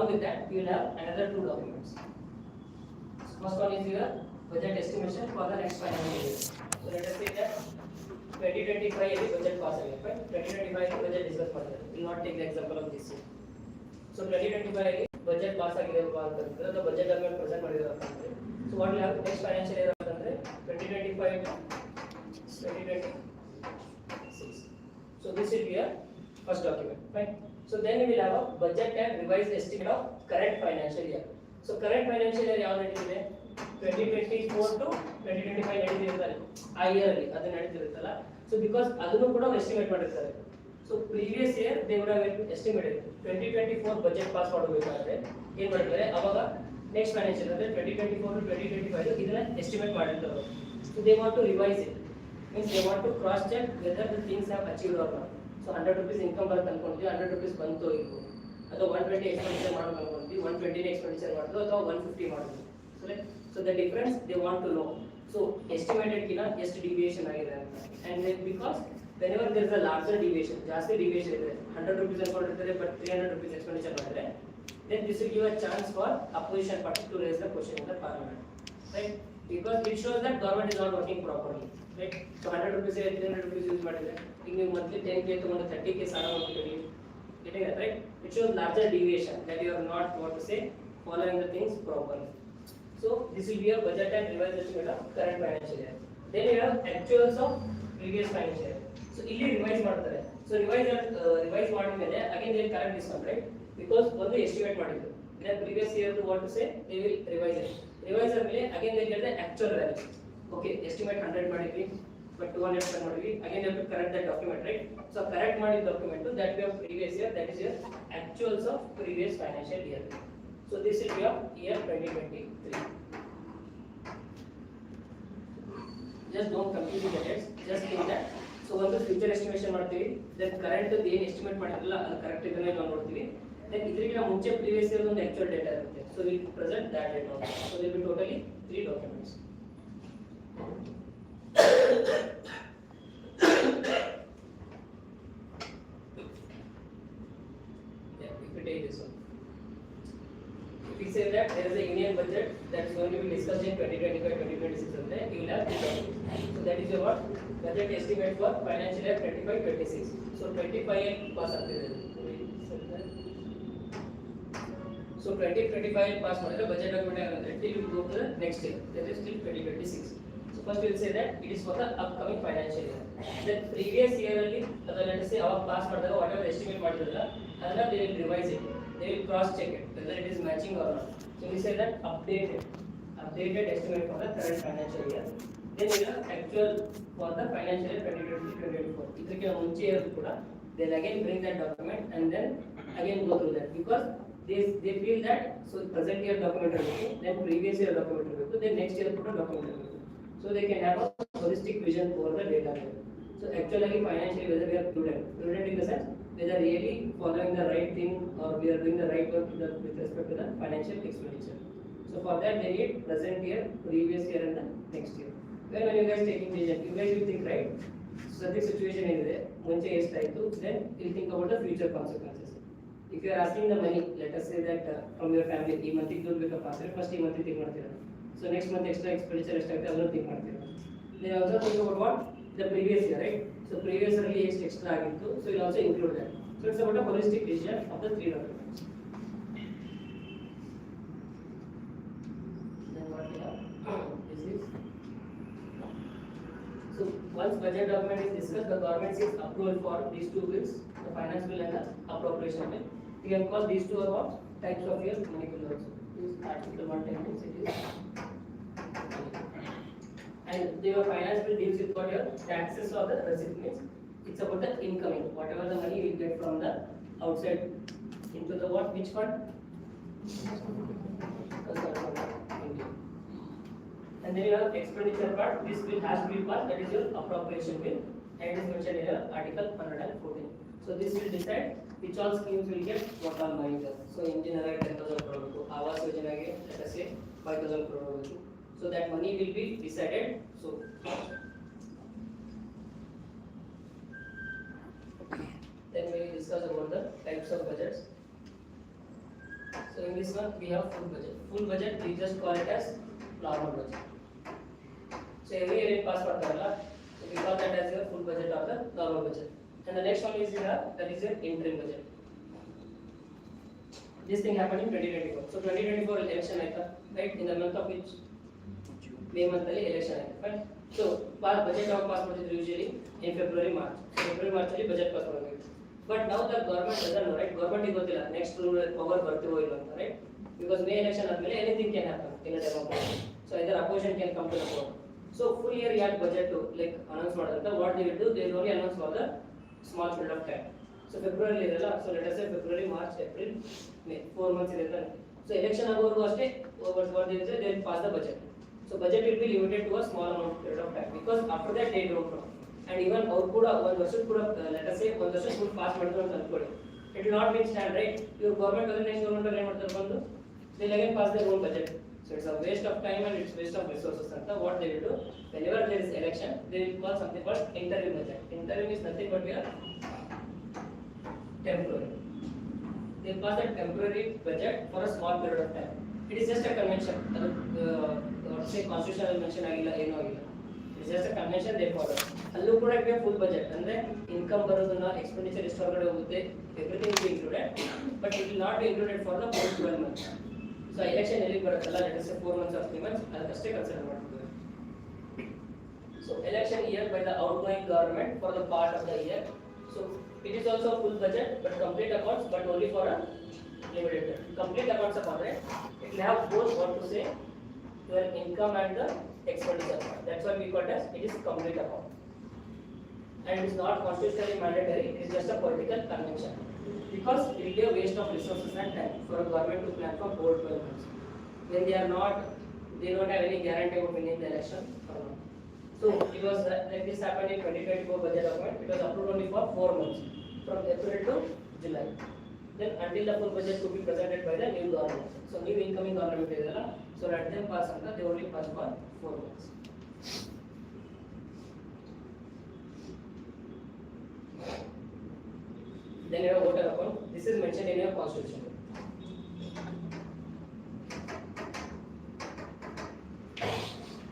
along with that, you will have another two documents. First one is your budget estimation for the next financial year. So let us say that 2025 budget pass agade, right? 2025 budget discuss ಮಾಡ್ತಾರೆ. Will not take the example of this year. So 2025 budget pass agide ಅಂತಂದ್ರೆ ಅದು budget document present ಮಾಡಿದ್ರು ಅಂತಂದ್ರೆ so what will have next financial year ಅಂತಂದ್ರೆ 2025 2026. So this will be a first document, right? So then we will have a budget and revised estimate of current financial year. So current financial year ಯಾವ ನಡೀತಿದೆ 2024 to 2025 ನಡೀತಿರುತ್ತಲ್ಲ ಆ year ಅಲ್ಲಿ ಅದು ನಡೀತಿರುತ್ತಲ್ಲ so because ಅದನ್ನು ಕೂಡ estimate ಮಾಡಿರ್ತಾರೆ. So previous year they would have estimated 2024 budget pass ಮಾಡಬೇಕಾದ್ರೆ ಏನು ಮಾಡ್ತಾರೆ ಅವಾಗ next financial ಅಂದ್ರೆ 2024 to 2025 ಇದನ್ನ ಎಸ್ಟಿಮೇಟ್ ಮಾಡಿರ್ತಾರೆ. So they want to revise it, means they want to cross check whether the things have achieved or not. So 100 rupees income ಬರುತ್ತೆ ಅನ್ಕೊಂತೀವಿ 100 rupees ಬಂತು ಇರ್ಬೋದು ಅಥವಾ 120 ಎಕ್ಸ್ಪೆಂಡಿಚರ್ ಮಾಡೋದು ಅನ್ಕೊಂತೀವಿ 120 ಎಕ್ಸ್ಪೆಂಡಿಚರ್ ಮಾಡೋದು ಅಥವಾ 150 ಮಾಡೋದು. So the difference they want to know. So estimated ಕಿನ ಎಷ್ಟು deviation ಆಗಿದೆ ಅಂತ and then because whenever there is a larger deviation ಜಾಸ್ತಿ ಡಿವಿಯೇಷನ್ ಇದೆ 100 rupees ಅನ್ಕೊಂಡಿರ್ತಾರೆ but 300 rupees expenditure ಮಾಡಿದ್ರೆ then this will give a chance for opposition party to raise the question in the parliament, right? Because it shows that government is not working properly, right? So 100 rupees 300 rupees use ಮಾಡಿದ್ರೆ ಈಗ ನೀವು monthly 10k ತಗೊಂಡು 30k ಸಾಲ ಮಾಡ್ತೀರಿ, getting that, right? It shows larger deviation that you are not what to say following the things properly. So this will be a budget and revised estimate of current financial year. Then you have actuals of previous financial year. So ಇಲ್ಲಿ revise ಮಾಡ್ತಾರೆ. So revise ಮಾಡಿದ್ಮೇಲೆ again they will correct this one, right? Because ಒಂದು estimate ಮಾಡಿದ್ರು. Then previous year to what to say they will revise it. Revise ಆದ್ಮೇಲೆ again they get the actual value. Okay, estimate 100 ಮಾಡಿದ್ವಿ but 200 spend ಮಾಡಿದ್ವಿ. Again you have to correct that document, right? So correct ಮಾಡಿದ document that we have previous year, that is your actuals of previous financial year. So this will be of year 2023. Just don't confuse the dates, just think that. So ಒಂದು future estimation ಮಾಡ್ತೀವಿ, then current ಏನು estimate ಮಾಡಿರಲ್ಲ ಅದು correct ಇದನ್ನೇ ನಾವು ನೋಡ್ತೀವಿ. Then ಇದಕ್ಕಿಂತ ಮುಂಚೆ previous year ಒಂದು actual data ಇರುತ್ತೆ. So we present that data also. So there will be totally 3 documents. Yeah, if we take this one. We say that there is a union budget that is going to be discussed in 2025-2026 and then you will have 3 documents. So that is your what? Budget estimate for financial year 25-26. So 25 pass ಆಗ್ತಿದೆ. So 2025 pass ಮಾಡಿದ್ರೆ budget document ಆಗುತ್ತೆ till you go to the next year, that is till 2026. So first we will say that it is for the upcoming financial year. Then previous year ಅಲ್ಲಿ ಅದನ್ನ let us say ಅವಾಗ pass ಮಾಡಿದಾಗ whatever estimate ಮಾಡಿದ್ರಲ್ಲ ಅದನ್ನ they will revise it. They will cross check it whether it is matching or not. So we say that updated estimate for the current financial year. Then we have actual for the financial year 2023-2024. ಇದಕ್ಕೆ ಮುಂಚೆ ಇರೋದು ಕೂಡ they'll again bring that document and then again go through that because they feel that so present year document ಇರಬೇಕು, then previous year document ಇರಬೇಕು, then next year ಕೂಡ document ಇರಬೇಕು. So they can have a holistic vision over the data. So actually financially whether we are prudent in the sense whether really following the right thing or we are doing the right work with respect to the financial expenditure. So for that they need present year, previous year and the next year. When you guys taking decision, you guys will think, right? So this situation is there, ಮುಂಚೆ ಎಷ್ಟಾಯಿತು, then you think about the future consequences. If you are asking the money, let us say that from your family, ಈ month ದುಡ್ಡು ಬೇಕಪ್ಪ ಅಂದ್ರೆ first ಈ month think ಮಾಡ್ತೀರಾ. So next month extra expenditure ಎಷ್ಟಾಗುತ್ತೆ ಅದನ್ನು think ಮಾಡ್ತೀರಾ. Then also think about what the previous year, right? So previous year ಅಲ್ಲಿ ಎಷ್ಟು extra ಆಗಿತ್ತು, so you will also include that. So it's about a holistic vision of the 3 documents. Then what we have is this. So once budget document is discussed, the government seeks approval for these 2 bills, the finance bill and the appropriation bill. You can call these 2 are what types of your money bill also. This article 110 means it is. And the finance bill deals with what your taxes or the receipt means. It's about the incoming, whatever the money you get from the outside into the what, which fund? And then you have expenditure part. This bill has to be part, that is your appropriation bill, and it is mentioned in your article 114. So this will decide which all schemes will get what all money. So engineer 10,000 crore, Awas Yojana let us say 5,000 crore. So that money will be decided. So then we will discuss about the types of budgets. So So in this one we have full budget. Full budget we just call it as normal budget. So every year it pass so we call that as your full budget or the normal budget. And the next one is that is your interim budget. This thing happened in 2024. So 2024 election right in the month of which May month election right. So budget pass usually in February March. So February March budget pass. But now the government doesn't know, right? Government is next rule power right? Because May election anything can happen in a democracy. So either opposition can come to the power. So full year you have budget to like announce what they will do, they will only announce for the small period of time. So February so let us say February, March, April, May, 4 months so election what they will pass the budget. So budget will be limited to a small amount period of time because after that they don't know. And even output one version let us say one version could pass it will not mean stand right. Your government doesn't next government they will again pass their own budget. So it's a waste of time and it's waste of resources. And what they will do, whenever there is election, they will call something called interim budget. Interim is nothing but we are temporary. They pass a temporary budget for a small period of time. It is just a convention. Say constitutional mention it is just a convention they follow. Allu kuda we have full budget andre income baruduna expenditure is everything will be included, but it will not be included for the whole 12 months. So election let us say 4 months or 3 months consider so election year by the outgoing government for the part of the year. So it is also a full budget but complete accounts but only for a limited period. Complete accounts of it will have both what to say your income and the expenditure part. That's why we call it as it is complete account. And it is not constitutionally mandatory, it is just a political convention. Because it will be a waste of resources and time for a government to plan for whole 12 months. When they don't have any guarantee about winning the election or not. So it was like this happened in 2024 budget document. It was approved only for 4 months, from April to July. Then until the full budget to be presented by the new government. So new incoming government is so let them pass under, they only pass for 4 months. Then you have voter account. This is mentioned in your constitution.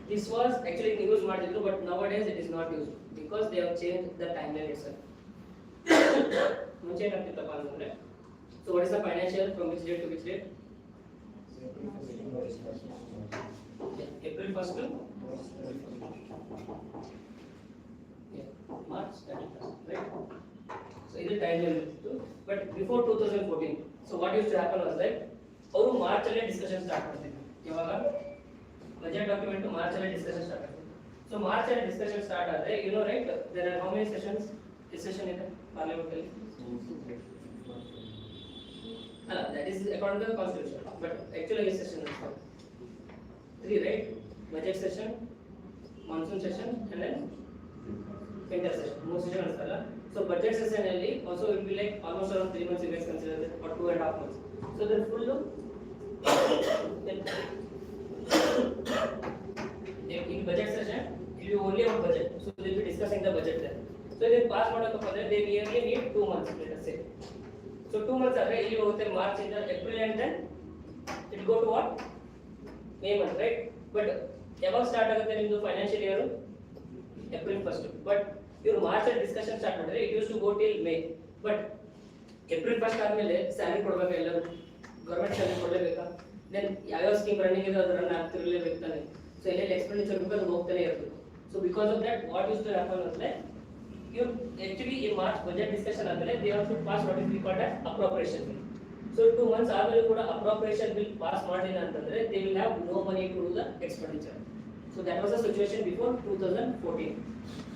This was actually used but nowadays it is not used because they have changed the timeline itself. So what is the financial from which date to which date? April 1st to March 31st, right? So this is timeline. But before 2014, so what used to happen was like, ಅವರು March ಅಲ್ಲೇ discussion start ಮಾಡ್ತಿದ್ರು. ಇವಾಗ budget document March ಅಲ್ಲೇ discussion start ಆಗುತ್ತೆ. So March ಅಲ್ಲೇ discussion start ಆದ್ರೆ you know right there are how many sessions session ಇದೆ parliament ಅಲ್ಲಿ ಅಲ್ಲ that is according to the constitution but actually ಈ session is 3 right budget session monsoon session and then winter session most session ಅಲ್ಲ. So budget session ಅಲ್ಲಿ also it will be like almost around 3 months you guys consider it or 2.5 months. So the full in budget session it will be only about budget. So they will be discussing the budget there. So they pass ಮಾಡಬೇಕಂದ್ರೆ they nearly need 2 months let us say. So 2 months ಆದರೆ ಇಲ್ಲಿ ಹೋಗುತ್ತೆ March ಇಂದ April and then it will go to what May month right. But ಯಾವಾಗ start ಆಗುತ್ತೆ ನಿಮ್ಮದು financial year April 1st. But ಇವರು March ಅಲ್ಲಿ ಡಿಸ್ಕಷನ್ ಸ್ಟಾರ್ಟ್ ಮಾಡಿದ್ರೆ it use to go till May. But April 1st ಆದ್ಮೇಲೆ salary ಕೊಡಬೇಕು ಎಲ್ಲರೂ government salary ಕೊಡಲೇಬೇಕಾ. ದೆನ್ ಯಾವ ಸ್ಕೀಮ್ ರನ್ನಿಂಗ್ ಇದೆ ಅದು ರನ್ ಆಗ್ತಿರಲೇಬೇಕು ತಾನೆ. ಸೊ ಎಲ್ಲೆಲ್ಲಿ ಎಕ್ಸ್ಪೆಂಡಿಚರ್ ಬೇಕು ಅದು ಹೋಗ್ತಾನೆ ಇರಬೇಕು. So because of that what use to happen ಅಂದ್ರೆ you actually in March budget discussion ಆದ್ಮೇಲೆ they have to pass what is called as appropriation bill. So 2 months ಆದ್ಮೇಲೆ ಕೂಡ appropriation bill pass ಮಾಡಲಿಲ್ಲ ಅಂತಂದ್ರೆ they will have no money to do the expenditure. So that was the situation before 2014.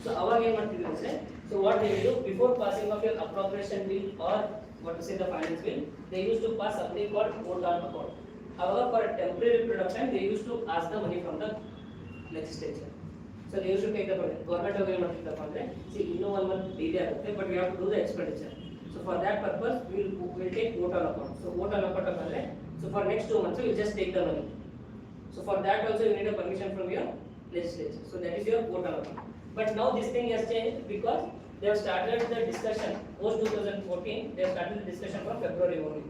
So ಅವಾಗ ಏನು ಮಾಡ್ತಿದ್ರು ಅಂದ್ರೆ so what they will do before passing of your appropriation bill or what to say the finance bill they used to pass something called vote on account. ಅವಾಗ for a temporary period of time they used to ask the money from the legislature. So they used to take the money. Government of the funding. See, no 1 month delay ಆಗುತ್ತೆ, but we have to do the expenditure. So for that purpose, we will take vote on account. So vote on account ಅಂದ್ರೆ, so for next 2 months, you just take the money. So for that also you need a permission from your legislature. So that is your vote on account. But now this thing has changed because they have started the discussion post 2014. They have started the discussion from February only.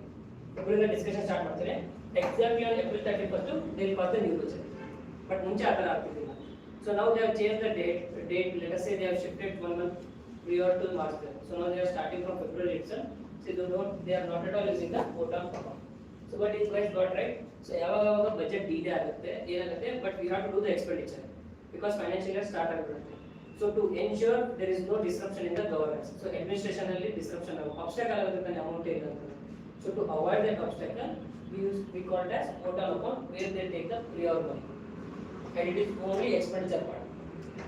February discussion start ಮಾಡ್ತಾರೆ. Exactly on April 31st they will pass the new budget. But ಮುಂಚೆ ಆ ಥರ ಆಗ್ತಿದ್ದಿಲ್ಲ. So now they have changed the date. Let us say they have shifted 1 month prior to March. So now they are starting from February itself. So they are not at all using the quota account. So what is guys got right? So ಯಾವಾಗ budget delay ಆಗುತ್ತೆ ಏನಾಗುತ್ತೆ, but we have to do the expenditure because financial year start ಆಗಿರುತ್ತೆ. So to ensure there is no disruption in the governance. So administration ಅಲ್ಲಿ disruption obstacle ಆಗುತ್ತೆ amount ಇಲ್ಲ ಅಂತ. So to avoid that obstacle, we call it as quota account where they take the prior money. And it is only expenditure part.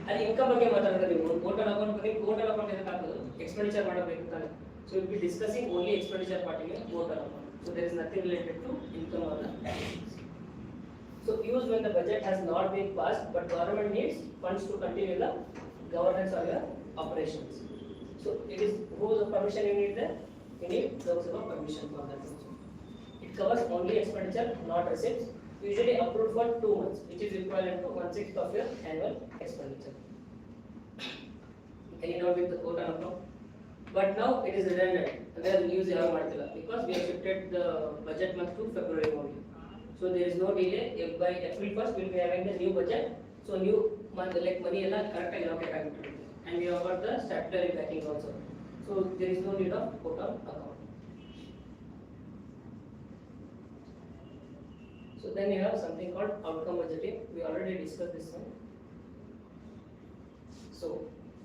ಅದು income ಬಗ್ಗೆ ಮಾತಾಡಿದ್ರೆ ನೀವು total account ಎದಕ್ಕೆ ಹಾಕೋದು ಎಕ್ಸ್ಪೆಂಡಿಚರ್ ಮಾಡಬೇಕು ತಾನೆ. So will be discussing only expenditure part in total account. So there is nothing related to income or the taxes. So use when the budget has not been passed but government needs funds to continue the governance of your operations. So it is whose permission you need there? You need Lok Sabha permission for that. It covers only expenditure, not receipts. Usually approved for 2 months, which is equivalent to 1/6 of your annual expenditure. Any doubt with the quota account? But now it is redundant. There news yavu ಮಾಡ್ತಿಲ್ಲ because we have shifted the budget month to February only. So there is no delay. By April 1st we will be having the new budget. So new month like money ಎಲ್ಲ correct ಆಗಿ allocate ಆಗಿರುತ್ತೆ. And we have got the statutory backing also. So there is no need of quota account. So then you have something called outcome budgeting. We already discussed this one. So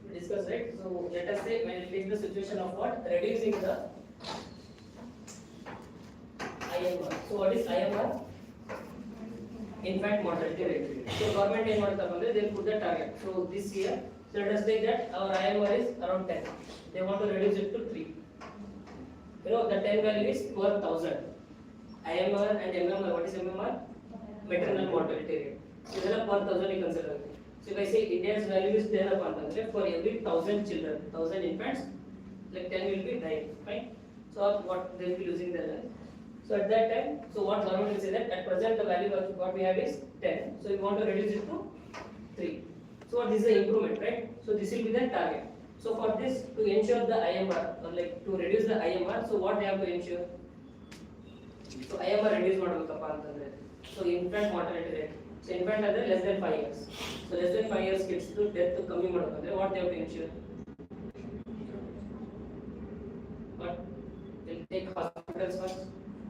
we discussed, right? So let us say when it takes the situation of what? Reducing the IMR. So what is IMR? Infant mortality rate. So government ಏನು ಮಾಡ್ತಾ ಬಂದ್ರೆ they put the target. So this year, so let us take that our IMR is around 10. They want to reduce it to 3. You know the 10 value is per 1000. IMR and MMR, what is MMR? Maternal mortality rate. So ಇದೆಲ್ಲ per 1000 consider. So if I say India's value is 10 upon 100, for every 1000 children, 1000 infants, like 10 will be dying, right? So what they will be losing their life. So at that time, so what government will say that at present the value of what we have is 10. So we want to reduce it to 3. So what is the improvement, right? So this will be the target. So for this to ensure the IMR, or like to reduce the IMR, so what they have to ensure? So IMR reduce ಮಾಡಬೇಕಪ್ಪ ಅಂತಂದ್ರೆ so infant mortality rate. So infant ಅಂದ್ರೆ less than 5 years. So less than 5 years kids to death ಕಮ್ಮಿ ಮಾಡಬೇಕಂದ್ರೆ what they have to ensure? But we'll take hospitals first.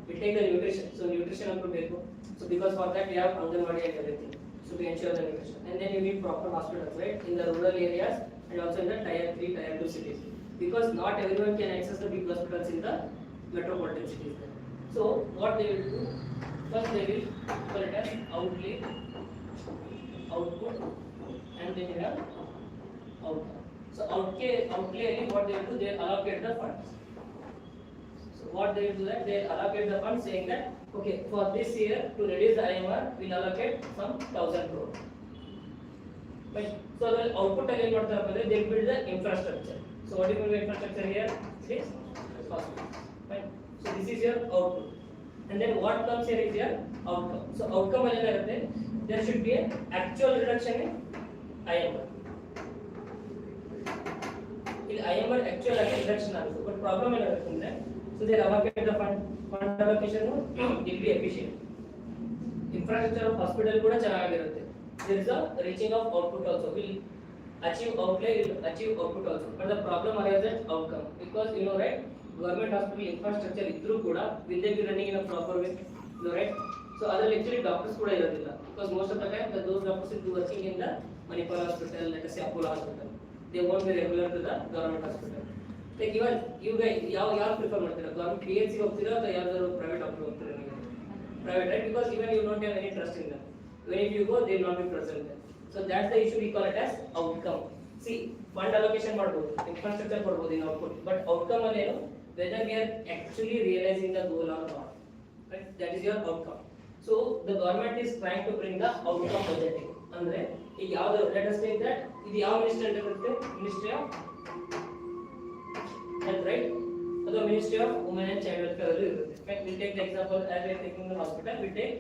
We take the nutrition. So nutrition ಅಂತೂ ಬೇಕು. So because for that we have Anganwadi and everything. So to ensure the nutrition. And then you need proper hospitals, right? In the rural areas and also in the tier 3, tier 2 cities. Because not everyone can access the big hospitals in the metropolitan cities. So what they will do? First they will call it as outlay, output, and then you have outcome. So outlay what they will do? They will allocate the funds. So what they will do that they allocate the funds saying that okay for this year to reduce the IMR we will allocate some 1000 crore. But so the output again what they will build the infrastructure. So what is the infrastructure here? This hospital. Fine. So this is your output. And then what comes here is your outcome. So outcome alone irutte there should be an actual reduction in IMR. In IMR actual reduction also. But problem enagutte andre so they allocate the fund allocation will be efficient. Infrastructure of hospital kuda chanagirutte. There is a reaching of output also. Will achieve outlay, will achieve output also. But the problem arises at outcome because you know right. Government hospital infrastructure idru kuda will they be running in a proper way? No, right? So other actually doctors kuda irodilla because most of the time those doctors will be working in the Manipal hospital, let us say Apollo hospital. They won't be regular to the government hospital. Like even you guys yaar prefer ಮಾಡ್ತೀರಾ government PHC ಹೋಗ್ತೀರಾ ಅಥವಾ ಯಾವ್ದಾದ್ರು private doctor ಹೋಗ್ತೀರಾ ನೀವು? Private, right? Because even you don't have any trust in them. When if you go they will not be present there. So that's the issue we call it as outcome. See fund allocation ಮಾಡಬಹುದು, infrastructure ಕೊಡಬಹುದು in output, but outcome ಅಲ್ಲಿ ಏನು whether we are actually realizing the goal or not, right? That is your outcome. So the government is trying to bring the outcome budgeting. Andre ಈಗ ಯಾವುದು let us take that ಇದು ಯಾವ ministry ಅಂತ ಬರುತ್ತೆ? Ministry of Health, right? ಅಥವಾ Ministry of Women and Child Welfare ಅಲ್ಲಿ ಇರುತ್ತೆ. Right? We take the example as we are taking the hospital, we take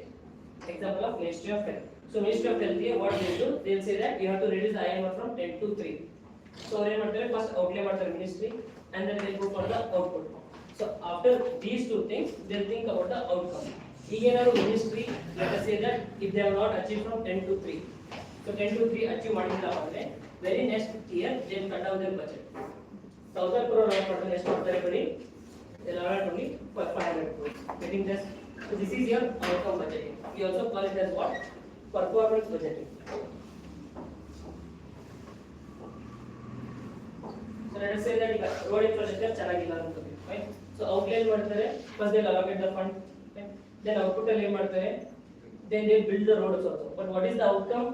example of Ministry of Health. So Ministry of Health here what they do? They will say that you have to reduce the IMR from 10 to 3. So ಏನು ಮಾಡ್ತಾರೆ? First outlay ಮಾಡ್ತಾರೆ ministry and then they go for the output. So So after these two things, they'll think about the outcome. Again, our ministry, let us say that if they have not achieved from 10 to 3, so 10 to 3 achieve ಮಾಡಿಲ್ಲ ಅಂದ್ರೆ very next year they'll cut down their budget. 1000 crore ಮಾಡ್ತಾರೆ ಎಷ್ಟು ಮಾಡ್ತಾರೆ ಬರೀ they'll have only 500 crores. Getting this, so this is your outcome budgeting. We also call it as what? Performance budgeting. So let us say that ಈಗ road infrastructure ಚೆನ್ನಾಗಿಲ್ಲ ಅಂತ right? So outline ಮಾಡ್ತಾರೆ, first they'll allocate the fund, right? Then output ಅಲ್ಲಿ ಏನು ಮಾಡ್ತಾರೆ, then they build the roads also. But what is the outcome?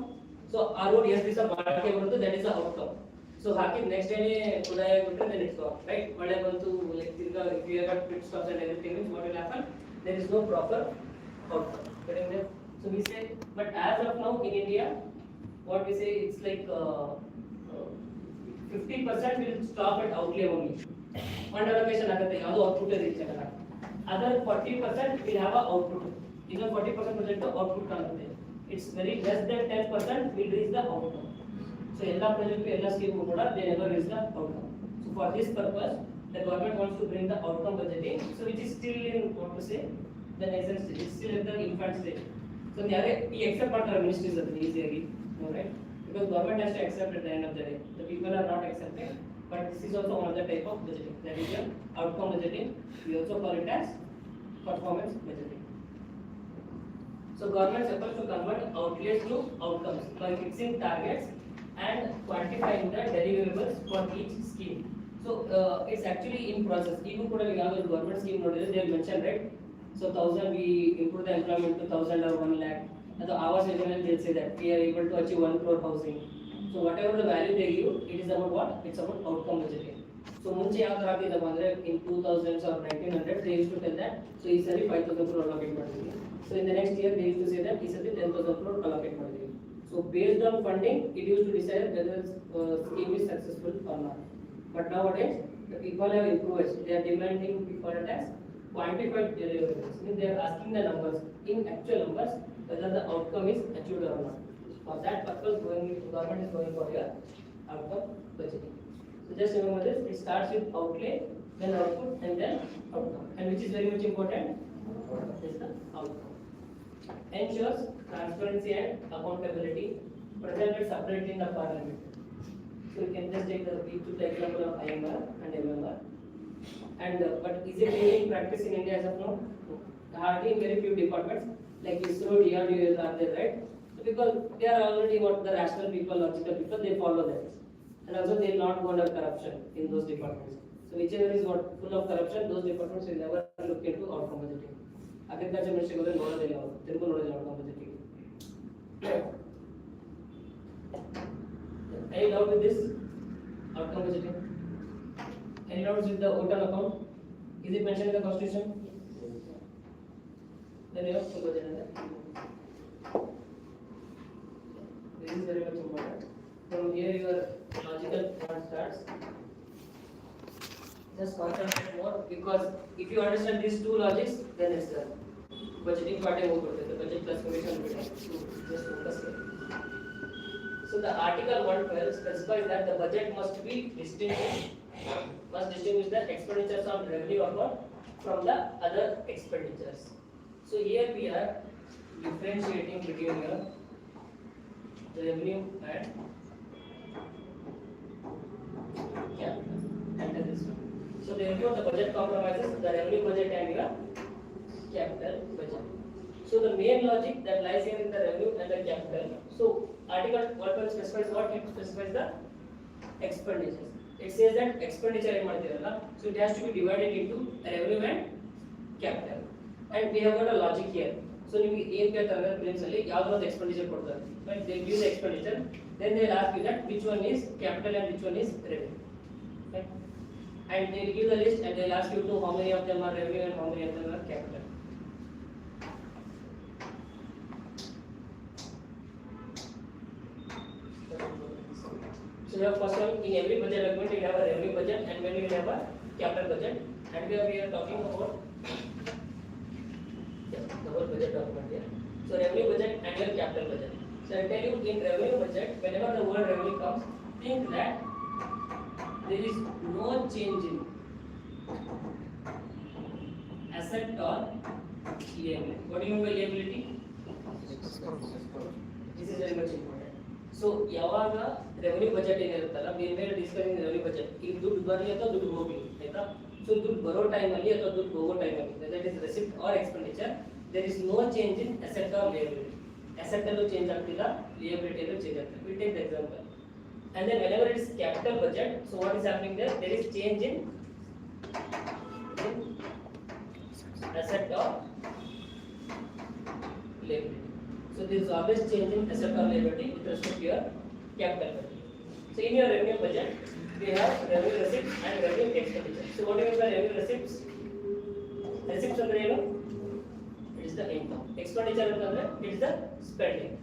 So our road ಎಷ್ಟು ದಿವಸ ಬಾಳಿಕೆ ಬರುತ್ತೆ, that is the outcome. So ಹಾಕಿದ next day ಕುದಾಯ ಬಿಟ್ಟರೆ then it's gone, right? ಮಳೆ ಬಂತು, like ತಿರ್ಗಾ if you have pit stops and everything, what will happen? There is no proper outcome. Getting there? So we say, but as of now in India, what we say, it's like 50% will stop at outlay only. Fund allocation ಆಗುತ್ತೆ, ಯಾವುದು output reach ಆಗಲ್ಲ. Other 40% will have a output. Even 40% project output ಆಗುತ್ತೆ. It's very less than 10% will reach the outcome. So ಎಲ್ಲ project ಎಲ್ಲ scheme ಕೂಡ they never reach the outcome. So for this purpose, the government wants to bring the outcome budgeting, so which is still in what to say, the nascent stage, it's still in the infant stage. So ಯಾರೇ ಈ accept ಮಾಡ್ತಾರೆ ministries ಅದನ್ನ ಈಸಿಯಾಗಿ, right? Because government has to accept at the end of the day. The people are not accepting, but this is also one of the type of budgeting. That is your outcome budgeting. We also call it as performance budgeting. So government is supposed to convert outlays to outcomes by fixing targets and quantifying the deliverables for each scheme. So it's actually in process. Even for the government scheme, they will mention, right? So 1000 we improve the employment to 1000 or 1 lakh. And the hours element they'll say that we are able to achieve 1 crore housing. So whatever the value they give, it is about what? It's about outcome budgeting. So ಮುಂಚೆ ಯಾವ ತರ ಆಗಿದ್ದ ಅಂದ್ರೆ in 2000s or 1900s they used to tell that, so ಈ ಸರಿ 5000 crore allocate ಮಾಡಿದ್ವಿ. So in the next year they used to say that ಈ ಸರಿ 10000 crore allocate ಮಾಡಿದ್ವಿ. So based on funding, it used to decide whether scheme is successful or not. But nowadays the people have improved. They are demanding to be called as quantified deliverables. Means they are asking the numbers in actual numbers whether the outcome is achieved or not. For that purpose, government is going for your outcome budgeting. So just remember this: it starts with outlay, then output, and then outcome. And which is very much important is the outcome. Ensures transparency and accountability, presented separately in the parliament. So you can just take the example of IMR and MMR. And but is it in practice in India as of now? Hardly in very few departments like ISRO, DRDO are there, right? So because they are already what the rational people, logical people, they follow that. And also they will not go under corruption in those departments. So whichever is what full of corruption, those departments will never look into outcome budgeting. Agriculture ministry will ನೋಡೋದಿಲ್ಲ ಅವರು, ತಿರುಗು ನೋಡೋದಿಲ್ಲ outcome budgeting. Any doubt with this outcome budgeting? Any doubts with the hotel account? Is it mentioned in the constitution? Then you have to budget. This is very much important. From here your logical part starts. Just concentrate more, because if you understand these two logics, then it's the budgeting part will go to the budget classification. Just focus here. So the article 112 specifies that the budget must distinguish the expenditures on revenue account from the other expenditures. So here we are differentiating between your revenue and capital. Enter this one. So therefore the budget compromises the revenue budget and your capital budget. So the main logic that lies here in the revenue and the capital. So article 112 specifies what? It specifies the expenditures. It says that expenditure ಏನು ಮಾಡ್ತಿರಲ್ಲ, so it has to be divided into revenue and capital. And we have got a logic here. So ನಿಮಗೆ ಏನು ಕೇಳ್ತಾರೆ prelims ಅಲ್ಲಿ ಯಾವ್ದೋ ಒಂದು expenditure ಕೊಡ್ತಾರೆ, right? They give the expenditure, then they will ask you that which one is capital and which one is revenue, right? And they will give the list and they will ask you to how many of them are revenue and how many of them are capital. So you have first one, in every budget document you have a revenue budget and when you have a capital budget, and we are talking about the whole budget document here. So revenue budget and your capital budget. So I tell you, in revenue budget, whenever the word revenue comes, think that there is no change in asset or liability. What do you mean by liability? This is very much important. So ಯಾವಾಗ revenue budget ಏನಿರುತ್ತಲ್ಲ, we were discussing revenue budget. ಈಗ ದುಡ್ಡು ಬರಲಿ ಅಥವಾ ದುಡ್ಡು ಹೋಗಲಿ, ಆಯ್ತಾ? So ದುಡ್ಡು ಬರೋ ಟೈಮ್ ಅಲ್ಲಿ ಅಥವಾ ದುಡ್ಡು ಹೋಗೋ ಟೈಮ್ ಅಲ್ಲಿ, that is receipt or expenditure, there is no change in asset or liability. Asset allo change ಆಗ್ತಿಲ್ಲ, liability allo change ಆಗ್ತಿಲ್ಲ. We take the example. And then whenever it is capital budget, so what is happening there? There is change in asset or liability. So there is always change in asset or liability with respect to your capital budget. So in your revenue budget, we have revenue receipts and revenue expenditure. So what do you mean by revenue receipts? Receipts ಅಂದ್ರೆ ಏನು? It is the income. Expenditure ಅಂದ್ರೆ it is the spending.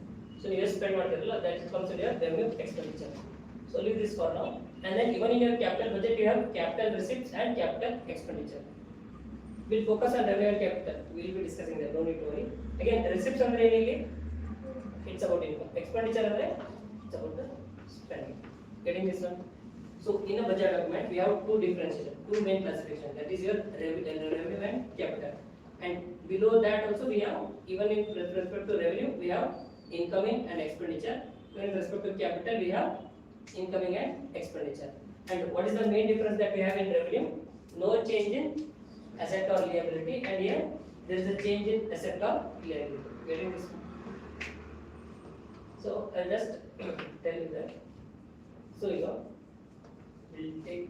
So you spend ಮಾಡ್ತಿರಲ್ಲ, that is comes in your revenue expenditure. So leave this for now. And then even in your capital budget, you have capital receipts and capital expenditure. We'll focus on revenue and capital. We'll be discussing that. Don't need to worry. Again, receipts ಅಂದ್ರೆ ಏನಿಲ್ಲಿ? It's about income. Expenditure ಅಂದ್ರೆ it's about the spending. Getting this one? So in a budget document, we have two differentiation, two main classification. That is your revenue and capital. And below that also we have, even in respect to revenue, we have incoming and expenditure. When in respect to capital, we have incoming and expenditure. And what is the main difference that we have in revenue? No change in asset or liability, and here there is a change in asset or liability. Getting this? So I'll just tell you that. So you know, we'll take.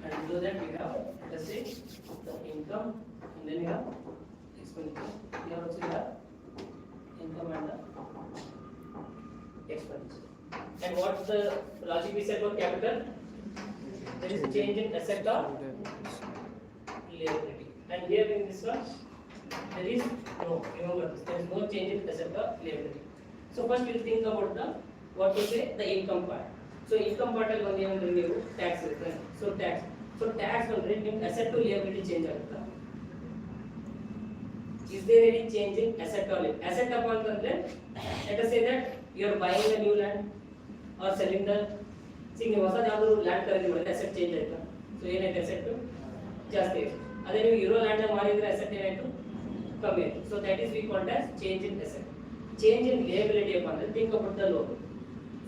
And below that we have, let us say, the income, and then we have expenditure. Here also we have income and the expenditure. And what's the logic we said for capital? There is a change in asset or liability. And here in this one, there is no, remember this, there is no change in asset or liability. So first we will think about the, what to say, the income part. So income part ಅಲ್ಲಿ ಒಂದು ಏನಂದ್ರೆ ನೀವು tax ಇರುತ್ತೆ. So tax ಅಂದ್ರೆ ನಿಮ್ಮ asset to liability change ಆಗುತ್ತಾ? Is there any change in asset or liability? Asset ಅಪ್ಪ ಅಂತಂದ್ರೆ let us say that you are buying a new land or selling the, see ನೀವು ಹೊಸದು ಯಾವ್ದಾದ್ರು ಲ್ಯಾಂಡ್ ಖರೀದಿ ಮಾಡಿದ್ರೆ asset ಚೇಂಜ್ ಆಯ್ತಾ? ಸೊ ಏನಾಯ್ತು, asset ಜಾಸ್ತಿ ಆಯ್ತು. ಅದೇ ನೀವು ಇರೋ ಲ್ಯಾಂಡ್ ಮಾರಿದ್ರೆ asset ಏನಾಯ್ತು, ಕಮ್ಮಿ ಆಯ್ತು. So that is we called as change in asset. Change in liability ಅಪ್ಪ ಅಂದ್ರೆ think about the loan.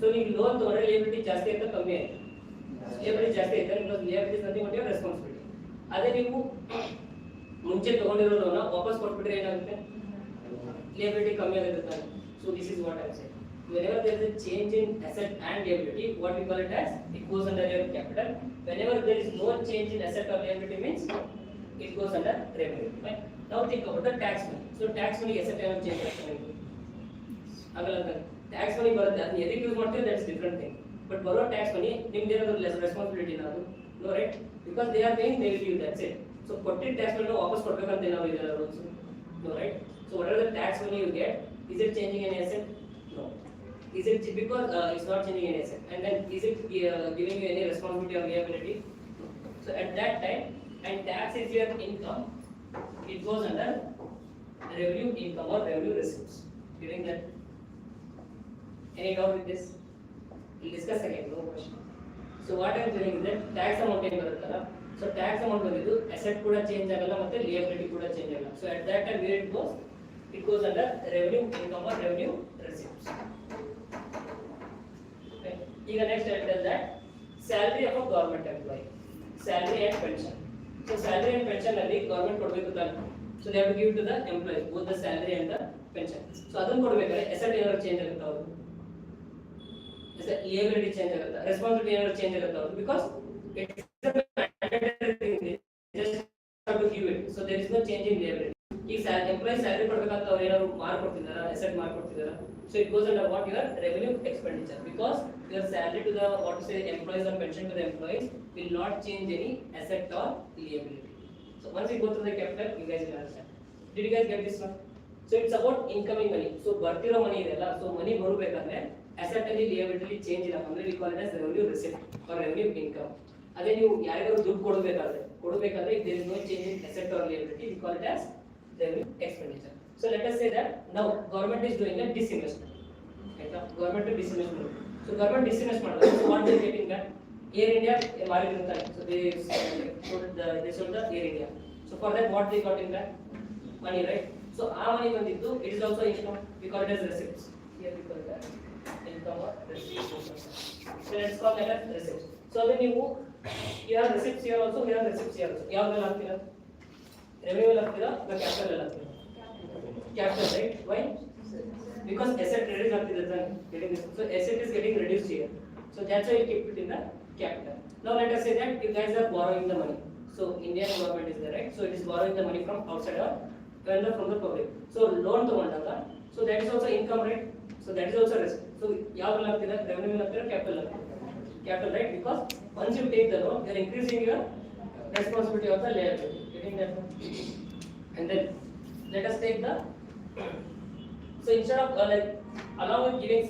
So ನೀವು ಲೋನ್ ತಗೊಂಡ್ರೆ liability ಜಾಸ್ತಿ ಆಯ್ತಾ ಕಮ್ಮಿ ಆಯ್ತು? liability ಜಾಸ್ತಿ ಆಯ್ತಾ? because liability is nothing but your responsibility. ಅದೇ ನೀವು ಮುಂಚೆ ತಗೊಂಡಿರೋ ಲೋನ್ ವಾಪಸ್ ಕೊಟ್ಬಿಟ್ರೆ ಏನಾಗುತ್ತೆ, liability ಕಮ್ಮಿ ಆಗುತ್ತೆ. So this is what I am saying. Whenever there is a change in asset and liability, what we call it as, it goes under your capital. Whenever there is no change in asset or liability means it goes under revenue. Right? Now think about the tax money. So tax money asset and change ಆಗ್ತದೆ. ಆಗಲ್ಲ, tax money ಬರುತ್ತೆ, ಅದನ್ನ ಎದಕ್ಕೆ use ಮಾಡ್ತೀವಿ, that's different thing. But ಬರೋ tax money ನಿಮ್ದು ಏನಾದ್ರು responsibility ನಾವು, no right? Because they are paying, they will give, that's it. So ಕೊಟ್ಟಿದ್ದ tax money ವಾಪಸ್ ಕೊಡ್ಬೇಕಂತ ನಾವು ಇದೆಲ್ಲ rules, no right? So whatever the tax money you get, is it changing any asset? No. Is it because it's not changing any asset? And then is it giving you any responsibility or liability? So at that time, and tax is your income, it goes under revenue income or revenue receipts. Getting that? Any doubt with this? We'll discuss again, no question. So what I am telling is that tax amount ಏನು ಬರುತ್ತಲ್ಲ, so tax amount ಬಂದಿದ್ದು asset ಕೂಡ change ಆಗಲ್ಲ ಮತ್ತೆ liability ಕೂಡ change ಆಗಲ್ಲ. So at that time where it goes under revenue income or revenue receipts. Okay. ಈಗ next I tell that salary of a government employee, salary and pension. So salary and pension ಅಲ್ಲಿ government ಕೊಡಬೇಕು ತಾನೆ. So they have to give to the employees both the salary and the pension. So ಅದನ್ನ ಕೊಡಬೇಕಾದ್ರೆ asset ಏನಾದ್ರು change ಆಗುತ್ತಾ ಅವರು? Liability change ಆಗುತ್ತಾ? Responsibility ಏನಾದ್ರು change ಆಗುತ್ತಾ ಅವರು? Because it's a mandatory thing, just have to give it. So there is no change in liability. ಈಗ ಎಂಪ್ಲಾಯೀಸ್ ಸ್ಯಾಲರಿ ಕೊಡಬೇಕಂತ ಅವ್ರು ಏನಾದ್ರು ಮಾರ್ಕೊಡ್ತಿದಾರಾ, asset ಮಾರ್ಕೊಡ್ತಿದಾರಾ? So it goes under what your revenue expenditure, because your salary to the what to say employees or pension to the employees will not change any asset or liability. So once we go through the capital, you guys will understand. Did you guys get this one? So it's about incoming money. So ಬರ್ತಿರೋ ಮನಿ ಇದೆಲ್ಲ, so ಮನಿ ಬರಬೇಕಂದ್ರೆ asset ಅಲ್ಲಿ liability change ಇಲ್ಲ ಅಂದ್ರೆ we call it as revenue receipt or revenue income. ಅದೇ ನೀವು ಯಾರಿಗಾದ್ರು ದುಡ್ಡು ಕೊಡಬೇಕಂದ್ರೆ if there is no change in asset or liability, we call it as revenue expenditure. So let us say that now government is doing a disinvestment. ಆಯ್ತಾ, government disinvest ಮಾಡುತ್ತೆ. So government disinvest ಮಾಡಿದ್ರೆ so what they getting back? Air India ಮಾರಿದಂತ, so they sold the Air India. So for that what they got in back? Money, right? So ಆ ಮನಿ ಬಂದಿದ್ದು it is also income, we call it as receipts. Here we call it as income or receipts. So let's call that as receipts. So then you have receipts here also, you have receipts here also. ಯಾವ್ದ್ರಲ್ಲಿ ಹಾಕ್ತೀರಾ? Revenue ಅಲ್ಲಿ ಹಾಕ್ತೀರಾ ಅಥವಾ capital ಅಲ್ಲಿ ಹಾಕ್ತೀರಾ? Capital, right? Why? Because asset reduced ಆಗ್ತಿದೆ ತಾನೆ, getting this. So asset is getting reduced here. So that's why you keep it in the capital. Now let us say that you guys are borrowing the money. So Indian government is there, right? So it is borrowing the money from outside or from the public. So loan ತಗೊಂಡಾಗ, so that is also income, right? So that is also risk. So ಯಾವ್ದ್ರಲ್ಲಿ ಹಾಕ್ತೀರಾ? Revenue ಹಾಕ್ತೀರಾ, capital ಹಾಕ್ತೀರಾ? Capital, right? Because once you take the loan, you are increasing your responsibility of the liability. Getting that? And then let us take the, so instead of like along with giving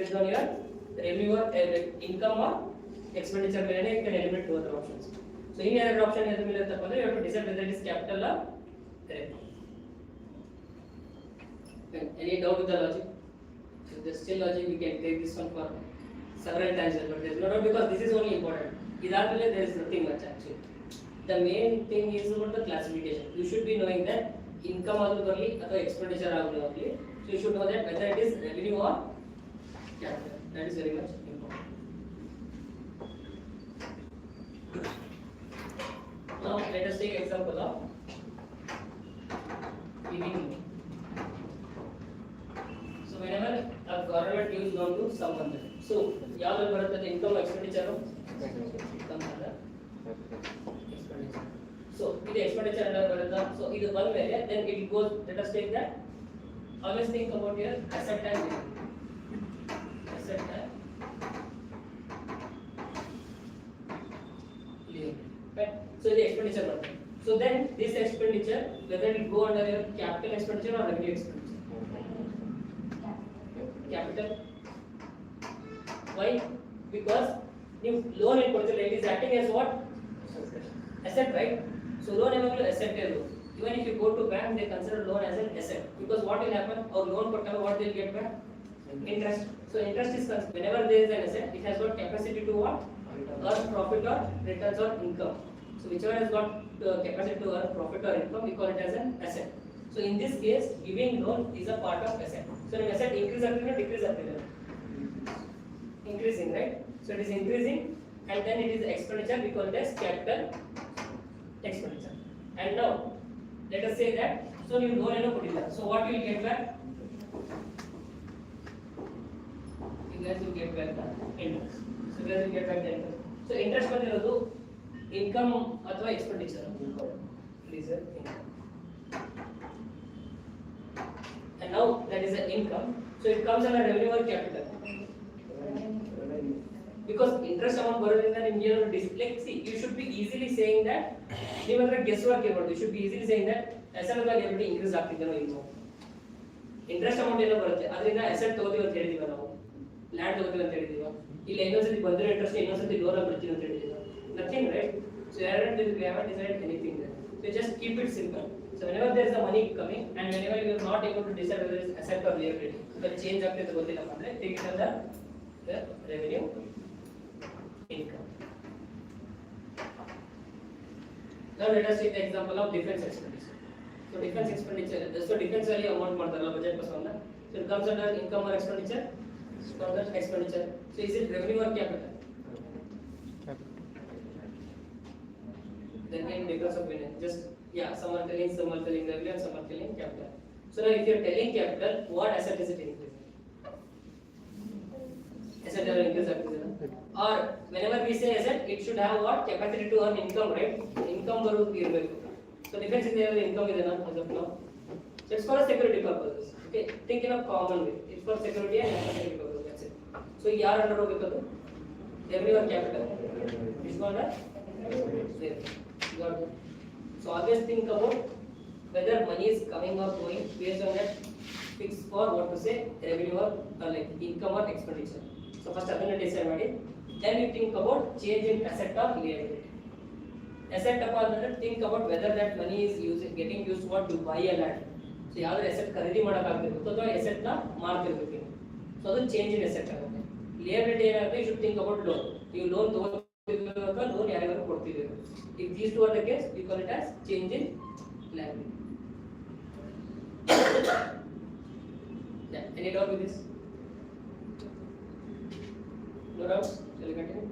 based on your revenue or income or expenditure. You can eliminate two other options. So in other option, you have to decide whether it is capital or revenue. Any doubt with the logic? If there's still logic, we can take this one for several times, but there's no doubt because this is only important. There is nothing much actually. The main thing is about the classification. You should be knowing that income or expenditure only. So you should know that whether it is revenue or capital. That is very much important. Now let us take example of giving loan. So whenever a government gives loan to someone, so the income expenditure expenditure. So the expenditure under so this one area, then it goes. Let us take that. Always think about your asset and liability. Right? So the expenditure one. So then this expenditure, whether it go under your capital expenditure or revenue expenditure. Capital. Why? Because if loan in particular is acting as what? Asset, right? So loan is asset. Even if you go to bank, they consider loan as an asset. Because what will happen? Or loan what they'll get back? Interest. So interest is whenever there is an asset, it has got capacity to what? Earn profit or returns or income. So whichever has got capacity to earn profit or income, we call it as an asset. So in this case, giving loan is a part of asset. So an asset increase or decrease or increasing, right? So it is increasing, and then it is expenditure. We call it as capital expenditure. And now let us say that so you loan put it. So what you will get back? You guys will get back the interest. So you guys will get back the interest. So interest ಬಂದಿರೋದು income ಅಥವಾ expenditure. Please income. And now that is the income. So it comes under revenue or capital. Because interest amount ಬರೋದ್ರಿಂದ ನಿಮಗೆ ಏನು like see you should be easily saying that ನೀವು ಅದರ guess work ಇರಬಹುದು. You should be easily saying that asset or liability increase ಆಗ್ತಿದೆನೋ ಇಲ್ವೋ. Interest amount ಏನೋ ಬರುತ್ತೆ, ಅದರಿಂದ ಅಸೆಟ್ ತಗೋತೀವಿ ಅಂತ ಹೇಳಿದೀವಿ ನಾವು, ಲ್ಯಾಂಡ್ ತಗೋತೀವಿ ಅಂತ ಹೇಳಿದೀವಿ. ಇಲ್ಲಿ ಇನ್ನೊಂದ್ಸತಿ ಬಂದಿರೋ ಇಂಟ್ರೆಸ್ಟ್ ಇನ್ನೊಂದ್ಸತಿ ಲೋನ್ ಬಿಡ್ತೀವಿ ಅಂತ ಹೇಳಿದೀವಿ. Nothing, right? So we haven't decided anything there. So just keep it simple. So whenever there is a money coming and whenever you are not able to decide whether it is asset or liability, the change ಆಗ್ತಿದೆ ಗೊತ್ತಿಲ್ಲ ಅಂದ್ರೆ take it as the revenue income. Now let us take the example of defense expenditure. So defense expenditure, so defense ಅಲ್ಲಿ amount ಮಾಡ್ತಾರಲ್ಲ budget person. So it comes under income or expenditure? Under expenditure. So is it revenue or capital? Then in difference of opinion, just some are telling revenue and some are telling capital. So now if you are telling capital, what asset is it increasing? Asset level increase or whenever we say asset, it should have what? Capacity to earn income, right? Income ಬರೋದು ಇರಬೇಕು. So defense is there income is enough as of now. So it's for security purposes. Okay, think in a common way. It's for security and security purposes. That's it. So ಯಾರು under ಹೋಗಬೇಕು? Revenue or capital? It's called a got it. So always think about whether money is coming or going based on that fix for what to say revenue or like income or expenditure. So first ಅದನ್ನ decide ಮಾಡಿ, then you think about change in asset or liability. Asset ಅಂದ್ರೆ think about whether that money is getting used what to buy a land. So ಯಾವ್ದಾದ್ರು asset ಖರೀದಿ ಮಾಡಕ ಆಗ್ತಿರುತ್ತೆ ಅಥವಾ asset ನ ಮಾರ್ತಿರ್ಬೇಕು. So ಅದು change in asset ಆಗುತ್ತೆ. Liability ಏನಾಗುತ್ತೆ, you should think about loan. ನೀವು loan ತಗೊಳ್ತಿದ್ದೀರಾ loan ಯಾರಿಗಾದ್ರು ಕೊಡ್ತಿದ್ದೀರಾ. If these two are the case, we call it as change in liability. Yeah, any doubt with this? No doubts? Shall we continue?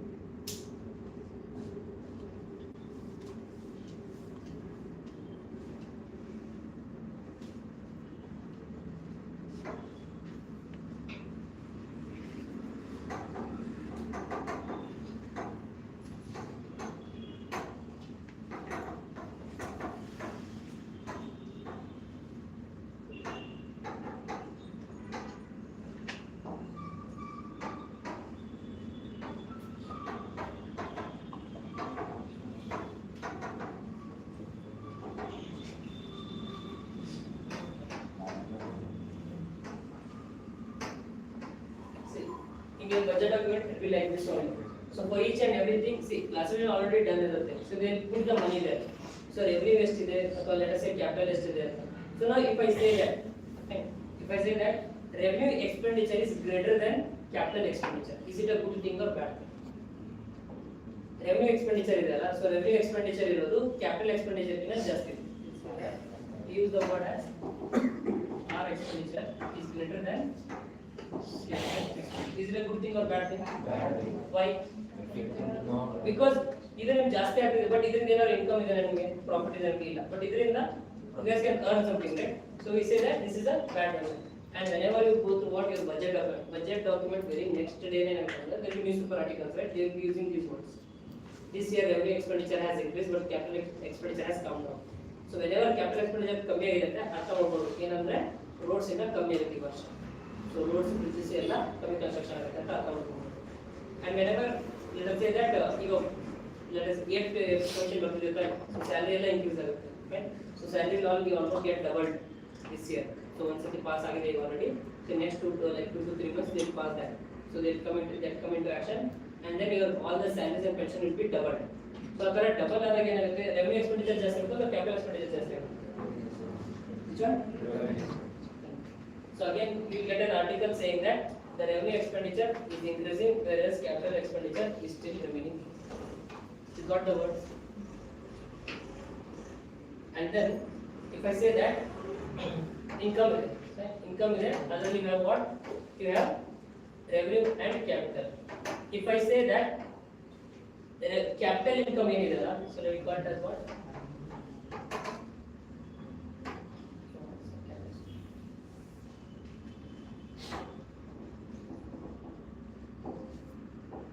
your budget document will be like this only. So for each and everything, see, classification already done everything. So they put the money there. So revenue is there, or let us say capital is there. So now if I say that, if I say that revenue expenditure is greater than capital expenditure, is it a good thing or bad thing? Revenue expenditure ಇದೆಯಲ್ಲ, so revenue expenditure ಇರೋದು capital expenditure ಗಿಂತ ಜಾಸ್ತಿ ಇದೆ. Use the word as our expenditure is greater than capital expenditure. Is it a good thing or bad thing? Bad thing. Why? Because ಇದರಿಂದ ಜಾಸ್ತಿ ಆಗ್ತಿದೆ, but ಇದರಿಂದ ಏನಾದ್ರು ಇನ್ಕಮ್ ಇದೆ ನಿಮಗೆ, ಪ್ರಾಫಿಟ್ ಇದೆ ನಿಮಗೆ ಇಲ್ಲ, ಬಟ್ ಇದರಿಂದ you guys can earn something, right? So we say that this is a bad measure. And whenever you go through what your budget document very next day there will be newspaper articles, right? They will be using these words. This year revenue expenditure has increased, but capital expenditure has come down. So whenever capital expenditure ಕಮ್ಮಿ ಆಗಿರುತ್ತೆ, ಅರ್ಥ ಮಾಡ್ಬೋದು ಏನಂದ್ರೆ roads ಇಂದ ಕಮ್ಮಿ ಆಗುತ್ತೆ ಈ ವರ್ಷ. So roads bridges ಎಲ್ಲ ಕಮ್ಮಿ ಕನ್ಸ್ಟ್ರಕ್ಷನ್ ಆಗುತ್ತೆ ಅಂತ ಅರ್ಥ ಮಾಡ್ಬೋದು. And whenever let us say that ಈಗ let us get expansion ಬರ್ತಿರುತ್ತೆ, so salary ಎಲ್ಲ increase ಆಗುತ್ತೆ, right? So salary will all be almost get doubled this year. So once it pass ಆಗಿದೆ already, so next 2 to 3 months they will pass that. So they come into action, and then your all the salaries and pension will be doubled. So अगर double आದಾಗ ಏನಾಗುತ್ತೆ, revenue expenditure ಜಾಸ್ತಿ ಆಗುತ್ತೆ ಅಥವಾ capital expenditure ಜಾಸ್ತಿ ಆಗುತ್ತೆ? Which one? So again you get an article saying that the revenue expenditure is increasing whereas capital expenditure is still remaining. You got the words? And then if I say that income is there, income is there, other you have what? You have revenue and capital. If I say that the capital income is there, so we got as what?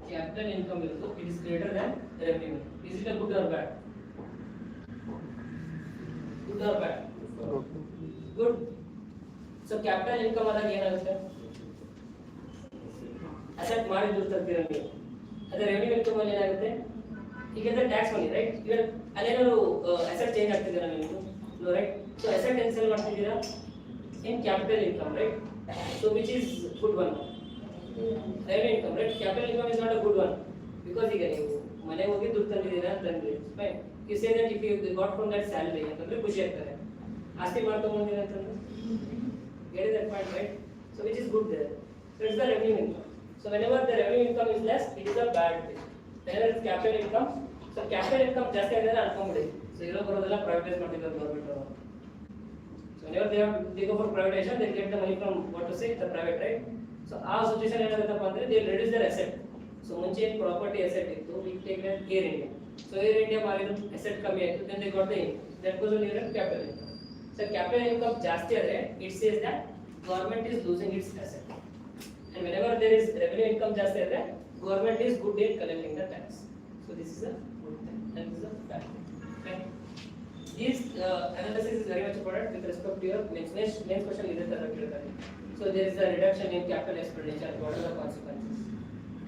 Capital income is greater than revenue. Is it a good or bad? Good or bad? Good. So capital income ಆದಾಗ ಏನಾಗುತ್ತೆ? Asset ಮಾಡಿ ದುಡ್ಡು ತರ್ತೀರ ನೀವು. ಅದೇ revenue income ಅಲ್ಲಿ ಏನಾಗುತ್ತೆ? ಈಗ ಅಂದ್ರೆ ಟ್ಯಾಕ್ಸ್ ಮನಿ, ರೈಟ್? ಈಗ ಅಲ್ಲೇನಾದ್ರು ಅಸೆಟ್ ಚೇಂಜ್ ಆಗ್ತಿದ್ದೀರಾ ನೀವು? No, right? ಸೊ ಅಸೆಟ್ ಏನು ಸೆಲ್ ಮಾಡ್ತಿದ್ದೀರಾ? In capital income, right? So which is good one? revenue income, right? Capital income is not a good one because ಈಗ ನೀವು ಮನೆ ಹೋಗಿ ದುಡ್ಡು ತಂದಿದ್ದೀರಾ ಅಂತಂದ್ರೆ, fine, you say that if you got from that salary ಅಂತಂದ್ರೆ ಖುಷಿ ಆಗ್ತಾರೆ. ಆಸ್ತಿ ಮಾಡ್ಕೊಂಡ್ಬಂದಿರ ಅಂತಂದ್ರೆ get that point, right? So which is good there? So it's the revenue income. So whenever the revenue income is less, it is a bad thing. Whenever it's capital income, so capital income ಜಾಸ್ತಿ ಆಗಿದ್ರೆ ಅನ್ಕೊಂಬಿಡಿ, so ಇರೋ ಬರೋದೆಲ್ಲ privatise ಮಾಡ್ತಿದ್ದಾರೆ government ಅವರು. So whenever they go for privatization, they get the money from what to say the private, right? So ಆ situation ಏನಾಗುತ್ತಪ್ಪ ಅಂದ್ರೆ they will reduce their asset. So ಮುಂಚೆ ಏನು property asset ಇತ್ತು, we take that Air India. So Air India ಮಾಡಿದ್ರು asset ಕಮ್ಮಿ ಆಯ್ತು, then they got the that goes on your capital income. So capital income ಜಾಸ್ತಿ ಆದರೆ it says that government is losing its asset. And whenever there is revenue income ಜಾಸ್ತಿ ಆದರೆ government is good in collecting the tax. So this is a good thing and this is a bad thing. Okay? This analysis is very much important with respect to your next question is the so there is a reduction in capital expenditure. What are the consequences?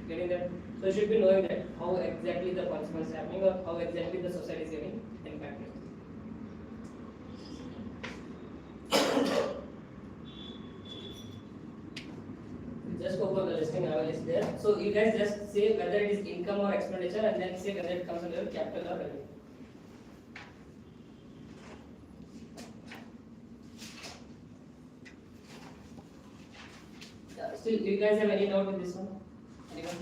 Getting that? So you should be knowing that how exactly the consequences happening or how exactly the society is getting impacted. Just go for the listing analysis there. So you guys just say whether it is income or expenditure and then say whether it comes under capital or revenue. Still, do you guys have any doubt with this one? Anyone?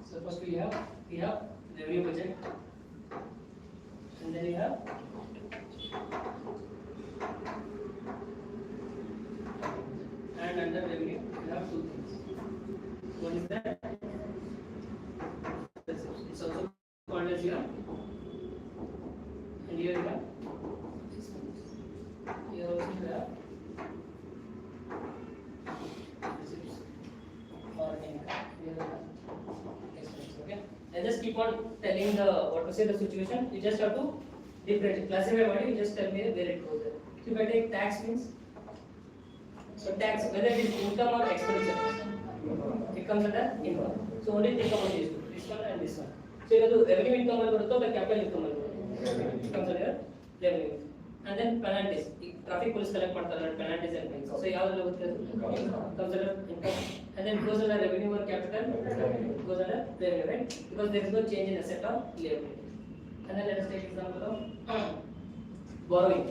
So first we have revenue budget. And then you have and under revenue you have two things. One is that it's also called as your, and here you have expenses. Here also you have receipts or income. Here you have expenses. Okay. And just keep on telling the what to say the situation. You just have to different classify ಮಾಡಿ, just tell me where it goes there. So if I take tax means, so tax whether it is income or expenditure, it comes under income. So only think about this one and this one. So ಇದು revenue income ಅಲ್ಲಿ ಬರುತ್ತೋ ಅಥವಾ capital income ಅಲ್ಲಿ ಬರುತ್ತೋ? It comes under revenue. And then penalties. ಈ traffic police collect ಮಾಡ್ತಾರೆ penalties and fines. So ಯಾವ್ದ್ರಲ್ಲಿ ಹೋಗುತ್ತೆ? Comes under income. And then goes under revenue or capital? Goes under revenue, right? Because there is no change in asset or liability. And then let us take example of borrowing.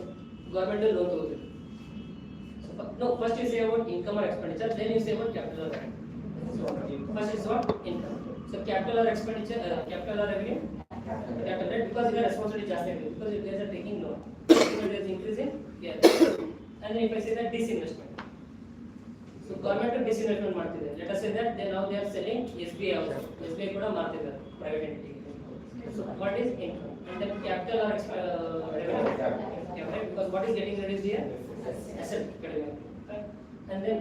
Government will loan ತಗೋಬೇಕು. No, first you say about income or expenditure, then you say about capital or revenue. First is what? Income. So capital or expenditure, capital or revenue? Capital, right? Because you are responsibility just like because you guys are taking loan. So there is increase in here. And then if I say that disinvestment. So government disinvestment ಮಾಡ್ತಿದೆ. Let us say that now they are selling SBI also. SBI ಕೂಡ ಮಾಡ್ತಿದ್ದಾರೆ private entity. So what is income? And then capital or revenue? Yeah, right? Because what is getting reduced here? Asset category. Right? And then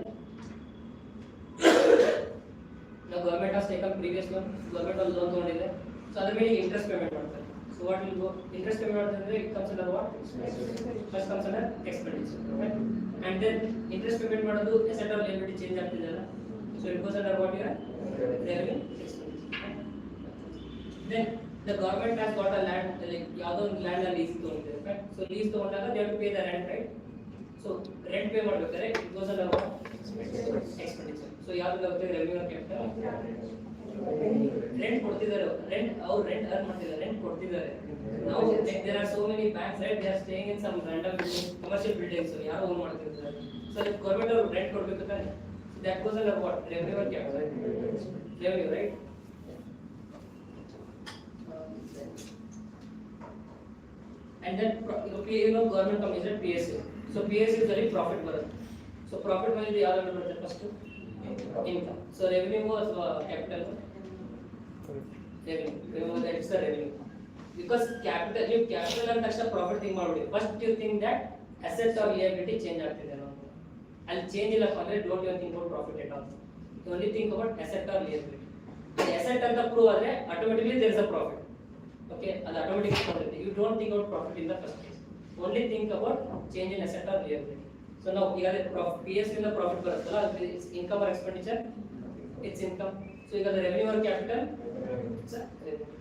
the government has taken previous one. Government was loan ತಗೊಂಡಿದೆ. So ಅದರ ಮೇಲೆ interest payment ಮಾಡ್ತಾರೆ. So what will go? Interest payment ಮಾಡ್ತಾರೆ. It comes under what? First comes under expenditure. Right? And then interest payment ಮಾಡೋದು asset or liability change ಆಗ್ತಿದೆಯಲ್ಲ. So it goes under what here? Revenue expenditure. Right? Then the government has got a land, like ಯಾವುದೋ ಒಂದು land ಅಲ್ಲಿ lease ತಗೊಂಡಿದೆ. Right? So lease ತಗೊಂಡಾಗ they have to pay the rent, right? So rent pay ಮಾಡಬೇಕಾದ್ರೆ it goes under what? Expenditure. So ಯಾವ್ದು ಆಗುತ್ತೆ? Revenue or capital? Rent ಕೊಡ್ತಿದ್ದಾರೆ. ಅವ್ರು rent earn ಮಾಡ್ತಿದ್ದಾರೆ, rent ಕೊಡ್ತಿದ್ದಾರೆ. Now like there are so many banks, right? They are staying in some random buildings, commercial buildings. So ಯಾರು own ಮಾಡ್ತಿದ್ದಾರೆ? So if government ಅವರು rent ಕೊಡ್ಬೇಕು ತಾನೆ? That goes under what? Revenue or capital? Revenue, right? And then you know government companies are PSU. So PSU is very profit ಬರುತ್ತೆ. So profit ಬಂದಿದ್ದು ಯಾವ್ದು ಬರುತ್ತೆ first? Income. So revenue was capital. Revenue, that's the revenue. Because capital, you capital and ತಕ್ಷಣ profit think ಮಾಡ್ಬಿಡಿ. First you think that asset or liability change ಆಗ್ತಿದೆ ನಾವು. ಅಲ್ಲಿ change ಇಲ್ಲ ಅಂದ್ರೆ don't even think about profit at all. You only think about asset or liability. The asset ಅಂತ prove ಆದ್ರೆ automatically there is a profit. Okay, ಅದು automatically ಬರುತ್ತೆ. You don't think about profit in the first place. Only think about change in asset or liability. So now ಈಗಾಗಲೇ PSU ಇಂದ profit ಬರುತ್ತಲ್ಲ, it's income or expenditure? It's income. So ಈಗಾಗಲೇ revenue or capital? It's revenue.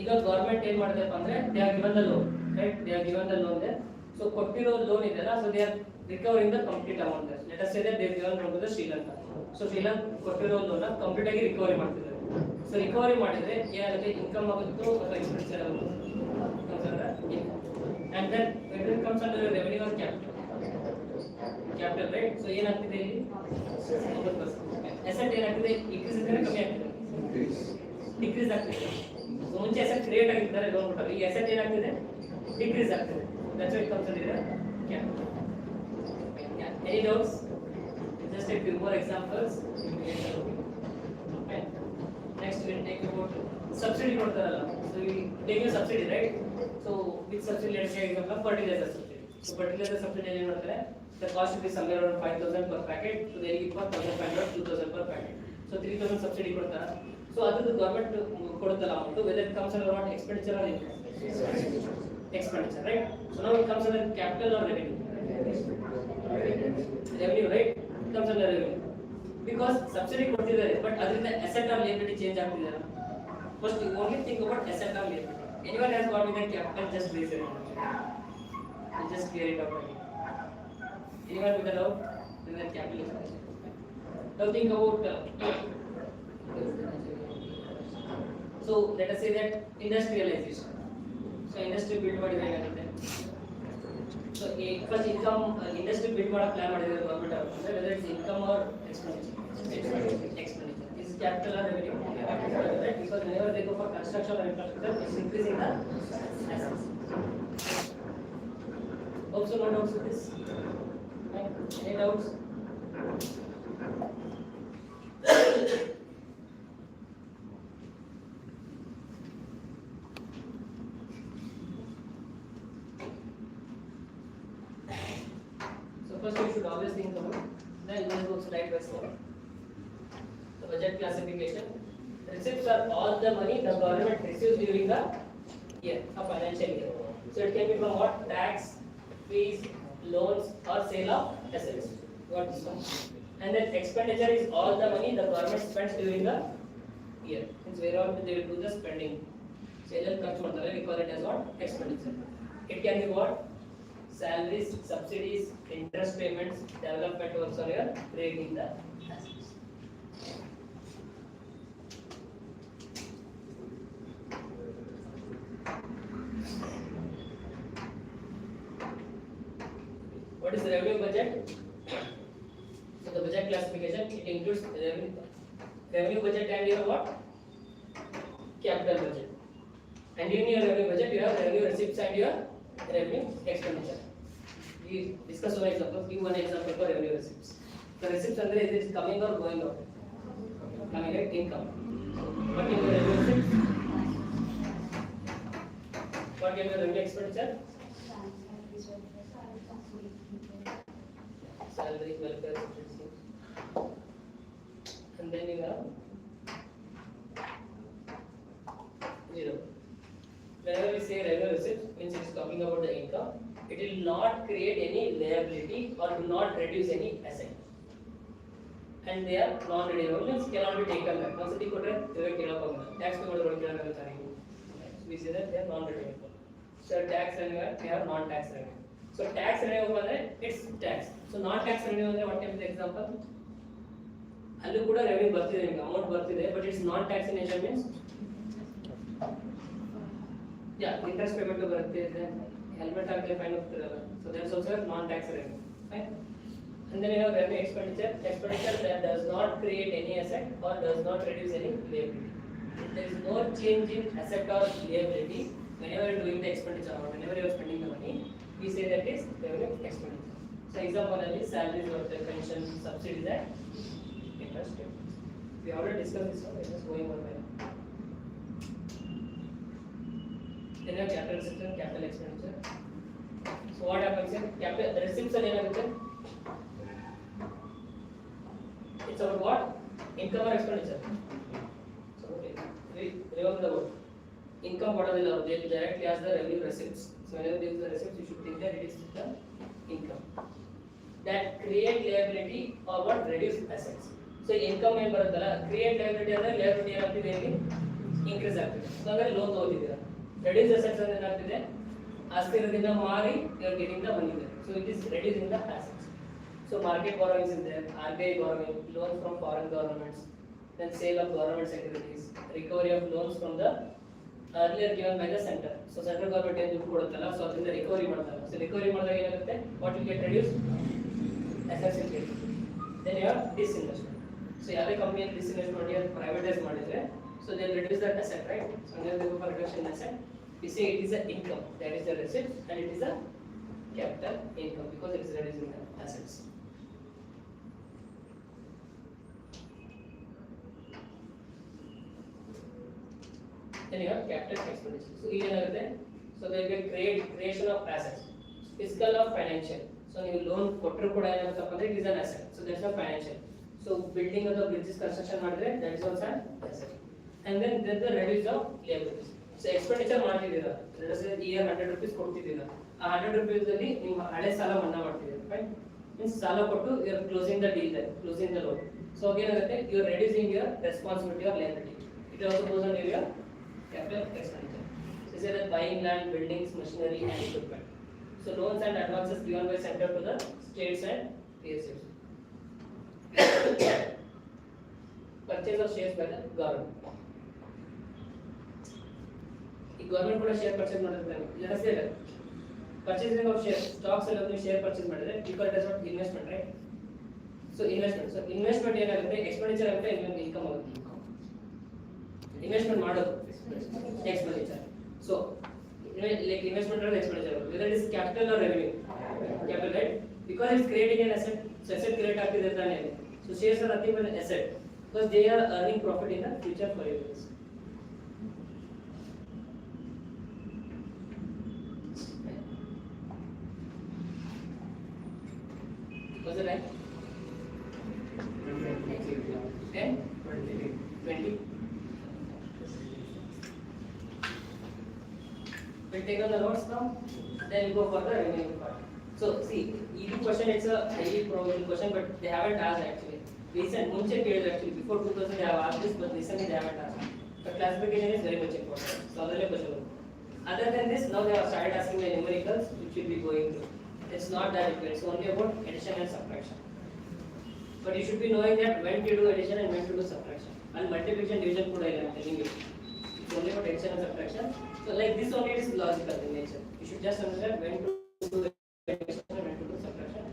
ಈಗ government ಏನ್ ಮಾಡ್ತಪ್ಪ ಅಂದ್ರೆ they are given the loan, right? They are given the loan there. So ಕೊಟ್ಟಿರೋ loan ಇದೆಯಲ್ಲ, so they are recovering the complete amount there. Let us say that they are given loan to the Sri Lanka. So Sri Lanka ಕೊಟ್ಟಿರೋ loan ನ complete ಆಗಿ recovery ಮಾಡ್ತಿದ್ದಾರೆ. So recovery ಮಾಡಿದ್ರೆ ಏನಾಗುತ್ತೆ? Income ಆಗುತ್ತೋ ಅಥವಾ ಎಕ್ಸ್ಪೆಂಡಿಚರ್ ಆಗುತ್ತೋ? Income. And then when it comes under revenue or capital? Capital, right? So ಏನಾಗ್ತಿದೆ ಇಲ್ಲಿ? 9%. Asset ಏನಾಗ್ತಿದೆ? increase ಇದ್ರೆ ಕಮ್ಮಿ ಆಗ್ತಿದೆ? Decrease ಆಗ್ತಿದೆ. So ಮುಂಚೆ asset ಕ್ರಿಯೇಟ್ ಆಗಿದ್ದಾರೆ ಲೋನ್ ಕೊಟ್ಟರೆ, ಈ asset ಏನಾಗ್ತಿದೆ? Decrease ಆಗ್ತಿದೆ. That's why it comes under capital. Yeah. Any doubts? Just a few more examples. Okay. Next we will take about subsidy ಕೊಡ್ತಾರಲ್ಲ. So we take a subsidy, right? So with subsidy, let's say example fertilizer subsidy. So fertilizer subsidy ಏನು ಮಾಡ್ತಾರೆ? The cost will be somewhere around 5,000 per packet. So they give for 1,500, 2,000 per packet. So 3,000 subsidy ಕೊಡ್ತಾರ. So ಅದಕ್ಕೆ government ಕೊಡುತ್ತಲ್ಲ amount, whether it comes under what? Expenditure or income? Expenditure, right? So now it comes under capital or revenue? Revenue, right? It comes under revenue. Because subsidy ಕೊಡ್ತಿದ್ದಾರೆ, but ಅದರಿಂದ asset or liability change ಆಗ್ತಿದೆಯಲ್ಲ. First you only think about asset or liability. Anyone has got with the capital, just raise your hand. You just clear it out again. Anyone with a doubt? With the capital. Now think about so let us say that industrialization. So industry build ಮಾಡಿದ್ರೆ ಏನಾಗುತ್ತೆ? So first income industry build ಮಾಡೋ plan ಮಾಡಿದ್ರೆ government ಅವರು, whether it's income or expenditure. Expenditure is capital or revenue? Right? Because whenever they go for construction or infrastructure, it's increasing the assets. Also no doubts with this? Right? Any doubts? So first you should always think about, then let's go slide by slide. The budget classification. Receipts are all the money the government receives during the year, a financial year. So it can be from what? Tax, fees, loans, or sale of assets. Got this one? And then expenditure is all the money the government spends during the year. Means wherever they will do the spending. So we call it as what? Expenditure. It can be what? Salaries, subsidies, interest payments, development works on your creating the assets. What is the revenue budget? So the budget classification, it includes revenue budget and your what? Capital budget. And in your revenue budget, you have revenue receipts and your revenue expenditure. We discuss one example. Give one example for revenue receipts. The receipts under it is coming or going out. Coming at income. What can be revenue receipts? What can be revenue expenditure? Salary, welfare, subsidies. And then you have zero. Whenever we say revenue receipts, means it is talking about the income. It will not create any liability or do not reduce any asset. And they are non-redeemable, means cannot be taken back. Once it is tax we say that they are non-redeemable. So tax revenue, we have non-tax revenue. So tax revenue it's tax. So non-tax revenue, what can be the example? Allu kuda revenue bartide, amount bartide, but it's non-tax in nature means yeah, interest payment to bartide, helmet hakle fine hoಗ್ತಿರಲ್ಲ. So that's also non-tax revenue. Fine. And then you have revenue expenditure that does not create any asset or does not reduce any liability. There is no change in asset or liability whenever you are doing the expenditure or whenever you are spending the money. We say that is revenue expenditure. So example is salaries or pension, subsidies and interest payments. We already discussed this one. It is going on well. Then you have capital receipts and capital expenditure. So what happens here? Capital receipts are ಏನಾಗುತ್ತೆ? It's about what? Income or expenditure. So okay, remember the word. Income ಬರೋದಿಲ್ಲ ಅವರು directly as the revenue receipts. So whenever there is the receipts, you should think that it is the income that create liability or what reduce assets. So income ಏನು ಬರುತ್ತಲ್ಲ create liability ಅಂದ್ರೆ liability ಏನಾಗ್ತಿದೆ ಇಲ್ಲಿ increase ಆಗ್ತಿದೆ. So ಅಂದ್ರೆ loan ತಗೊಳ್ತಿದ್ದೀರಾ. Reduce assets ಅಂದ್ರೆ ಏನಾಗ್ತಿದೆ ಆಸ್ತಿ ಇರೋದ್ರಿಂದ ಮಾರಿ you are getting the money there. So it is reducing the assets. So market borrowings is there, RBI borrowing, loans from foreign governments, then sale of government securities, recovery of loans from the earlier given by the center. So central government ಏನು ದುಡ್ಡು ಕೊಡುತ್ತಲ್ಲ, so ಅದರಿಂದ recovery ಮಾಡ್ತಾರೆ. So recovery ಮಾಡಿದಾಗ ಏನಾಗುತ್ತೆ, what will get reduced? Assets will get reduced. Then you have disinvestment. So ಯಾವುದೇ ಕಂಪನಿಯಲ್ಲಿ disinvestment ಮಾಡಿ privatise ಮಾಡಿದ್ರೆ, so they will reduce that asset, right? So when they go for reduction in asset, we say it is an income, that is the receipt, and it is a capital income because it is reducing the assets. Then you have capital expenditure. So ಏನಾಗುತ್ತೆ? So there will be creation of assets. Fiscal or financial. So ನೀವು loan ಕೊಟ್ಟರು ಕೂಡ ಏನಾಗುತ್ತಪ್ಪ ಅಂದ್ರೆ it is an asset. So that's not financial. So building of the bridges construction ಮಾಡಿದ್ರೆ that is also an asset. And then there the reduce of liabilities. So expenditure ಮಾಡ್ತಿದ್ದೀರಾ. Let us say year 100 rupees ಕೊಡ್ತಿದ್ದೀರಾ. ಆ 100 rupees ಅಲ್ಲಿ ನಿಮ್ಮ ಹಳೆ ಸಾಲ ಮನ್ನಾ ಮಾಡ್ತಿದ್ದೀರಾ. Right? Means ಸಾಲ ಕೊಟ್ಟು you are closing the deal there, closing the loan. So ಏನಾಗುತ್ತೆ? You are reducing your responsibility or liability. It also goes under your capital expenditure. So say that buying land, buildings, machinery and equipment. So loans and advances given by center to the states and PSUs. Purchase of shares by the government. The government ಕೂಡ share purchase ಮಾಡಿರ್ತಾರೆ. Let us say that purchasing of shares, stocks ಅಲ್ಲಿ ಒಂದು share purchase ಮಾಡಿದ್ರೆ because it is not investment, right? So investment ಏನಾಗುತ್ತೆ? Expenditure ಆಗುತ್ತೆ, income ಆಗುತ್ತೆ. Investment ಮಾಡೋದು expenditure. So like investment or expenditure, whether it is capital or revenue, capital, right? Because it's creating an asset. So asset create ಆಗ್ತಿದೆ ತಾನೇ. So shares are nothing but an asset because they are earning profit in the future for you. Was it right? 10? 20? We'll take on the notes now, then we'll go for the remaining part. So see, ED question, it's a highly probable question, but they haven't asked actually. Recent Munche period actually, before 2000 they have asked this, but recently they haven't asked. But classification is very much important. So other question. Other than this, now they have started asking the numericals, which will be going through. It's not that difficult. It's only about addition and subtraction. But you should be knowing that when to do addition and when to do subtraction. And multiplication, division, I am telling you. It's only about addition and subtraction. So like this only is logical in nature. You should just understand when to do addition and when to do subtraction.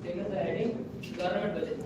Take up the heading, government budget.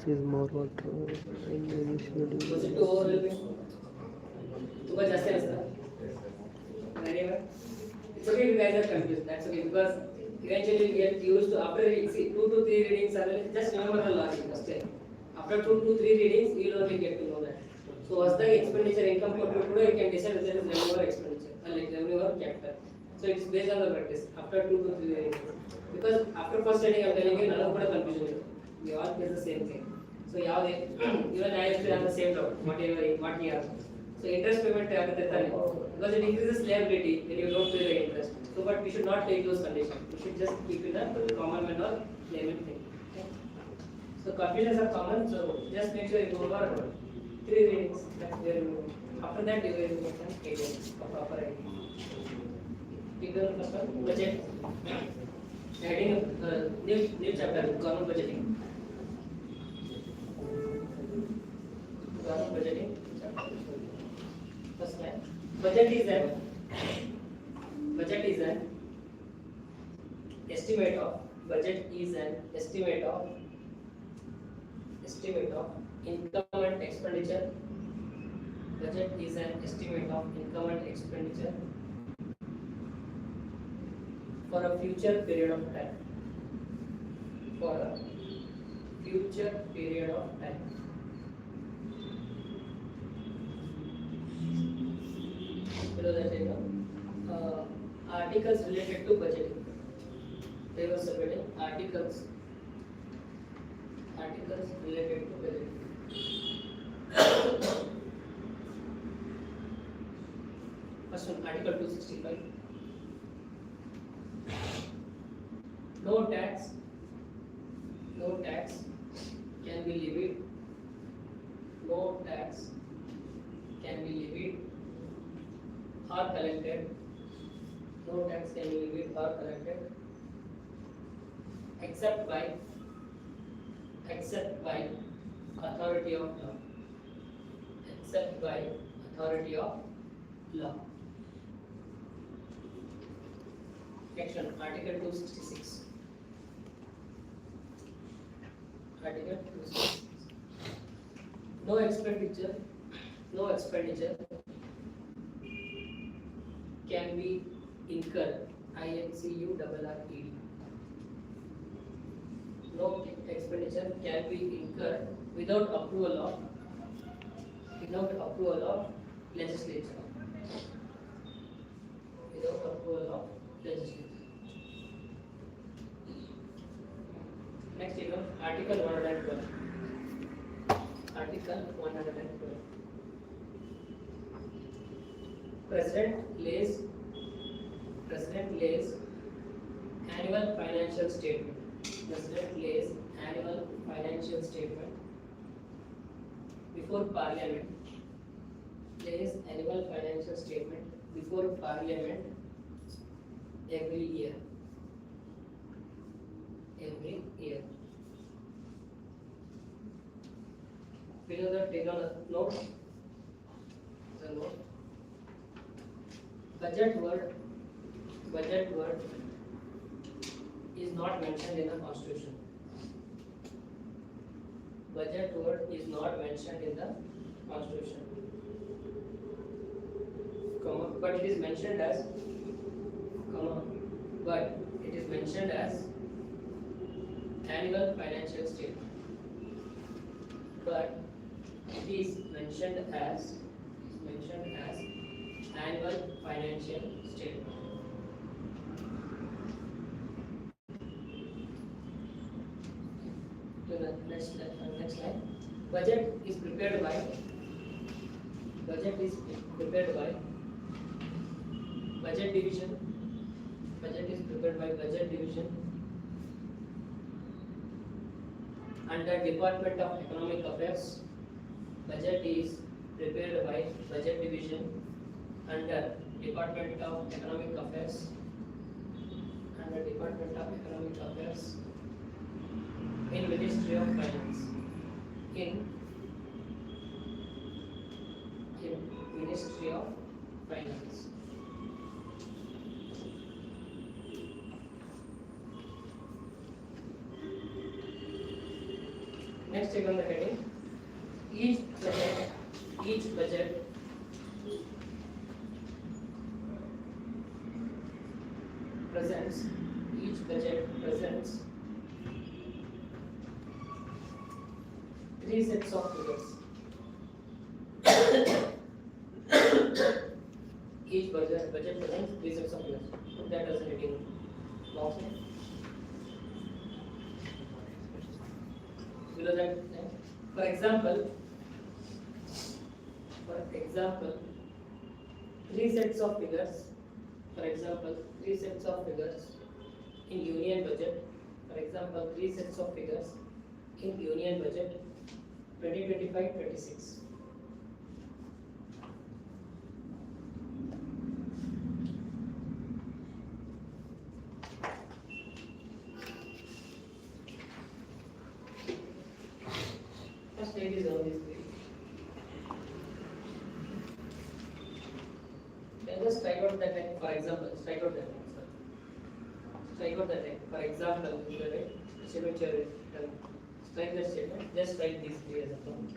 Is more water and usually Was it too overwhelming? Too much essence, anyway, it's okay if you guys are confused. That's okay because eventually you get used to after see 2 to 3 readings. Just remember the logic. After 2 to 3 readings, you will only get to know that. So, as the expenditure income for today, you can decide whether it is revenue or expenditure, like revenue or capital. So, it's based on the practice after 2 to 3 readings. Because after first reading, I am telling you, none of the confusion. We all face the same thing. So, even I used to have the same doubt, what he has. So, interest payment because it increases liability when you don't pay the interest. So, but we should not take those conditions. We should just keep it a common man or layman thing. Okay? So, confusions are common. So, just make sure you go over 3 readings. That's very good. After that, you will make an idea of proper idea. Take the first one, budget. Heading new chapter, government budgeting. Government budgeting. First line. Budget is an estimate of income and expenditure. Budget is an estimate of income and expenditure for a future period of time. For a future period of time. Below that, articles related to budgeting. They were separating articles related to budgeting. First one, Article 265. No tax can be levied. No tax can be levied or collected. No tax can be levied or collected except by authority of law. Except by authority of law. Section Article 266. Article 266. No expenditure can be incurred. INCURRED. No expenditure can be incurred without approval of legislature. Without approval of legislature. even Article 112. Article 112. President lays annual financial statement. President lays annual financial statement before Parliament. Lays annual financial statement before Parliament every year. Every year. Below that, take a note. The note. Budget word is not mentioned in the Constitution. Budget word is not mentioned in the Constitution. Comma, but it is mentioned as comma, but it is mentioned as annual financial statement. But it is mentioned as annual financial statement. To the next line. Budget is prepared by budget division. Budget is prepared by budget division under Department of Economic Affairs. Budget is prepared by budget division under Department of Economic Affairs. Under Department of Economic Affairs in Ministry of Finance. In Ministry of Finance. Next, take on the heading. Each budget presents three sets of figures. Each budget presents three sets of figures. Put that as a heading box. Below that, for example, three sets of figures. For example, three sets of figures in Union budget. For example, three sets of figures in Union budget 2025-26. First stage is on this page. Then just strike out that line. For example, strike out that line. Strike out that line. For example, statement strike that statement. Just write these three as a term.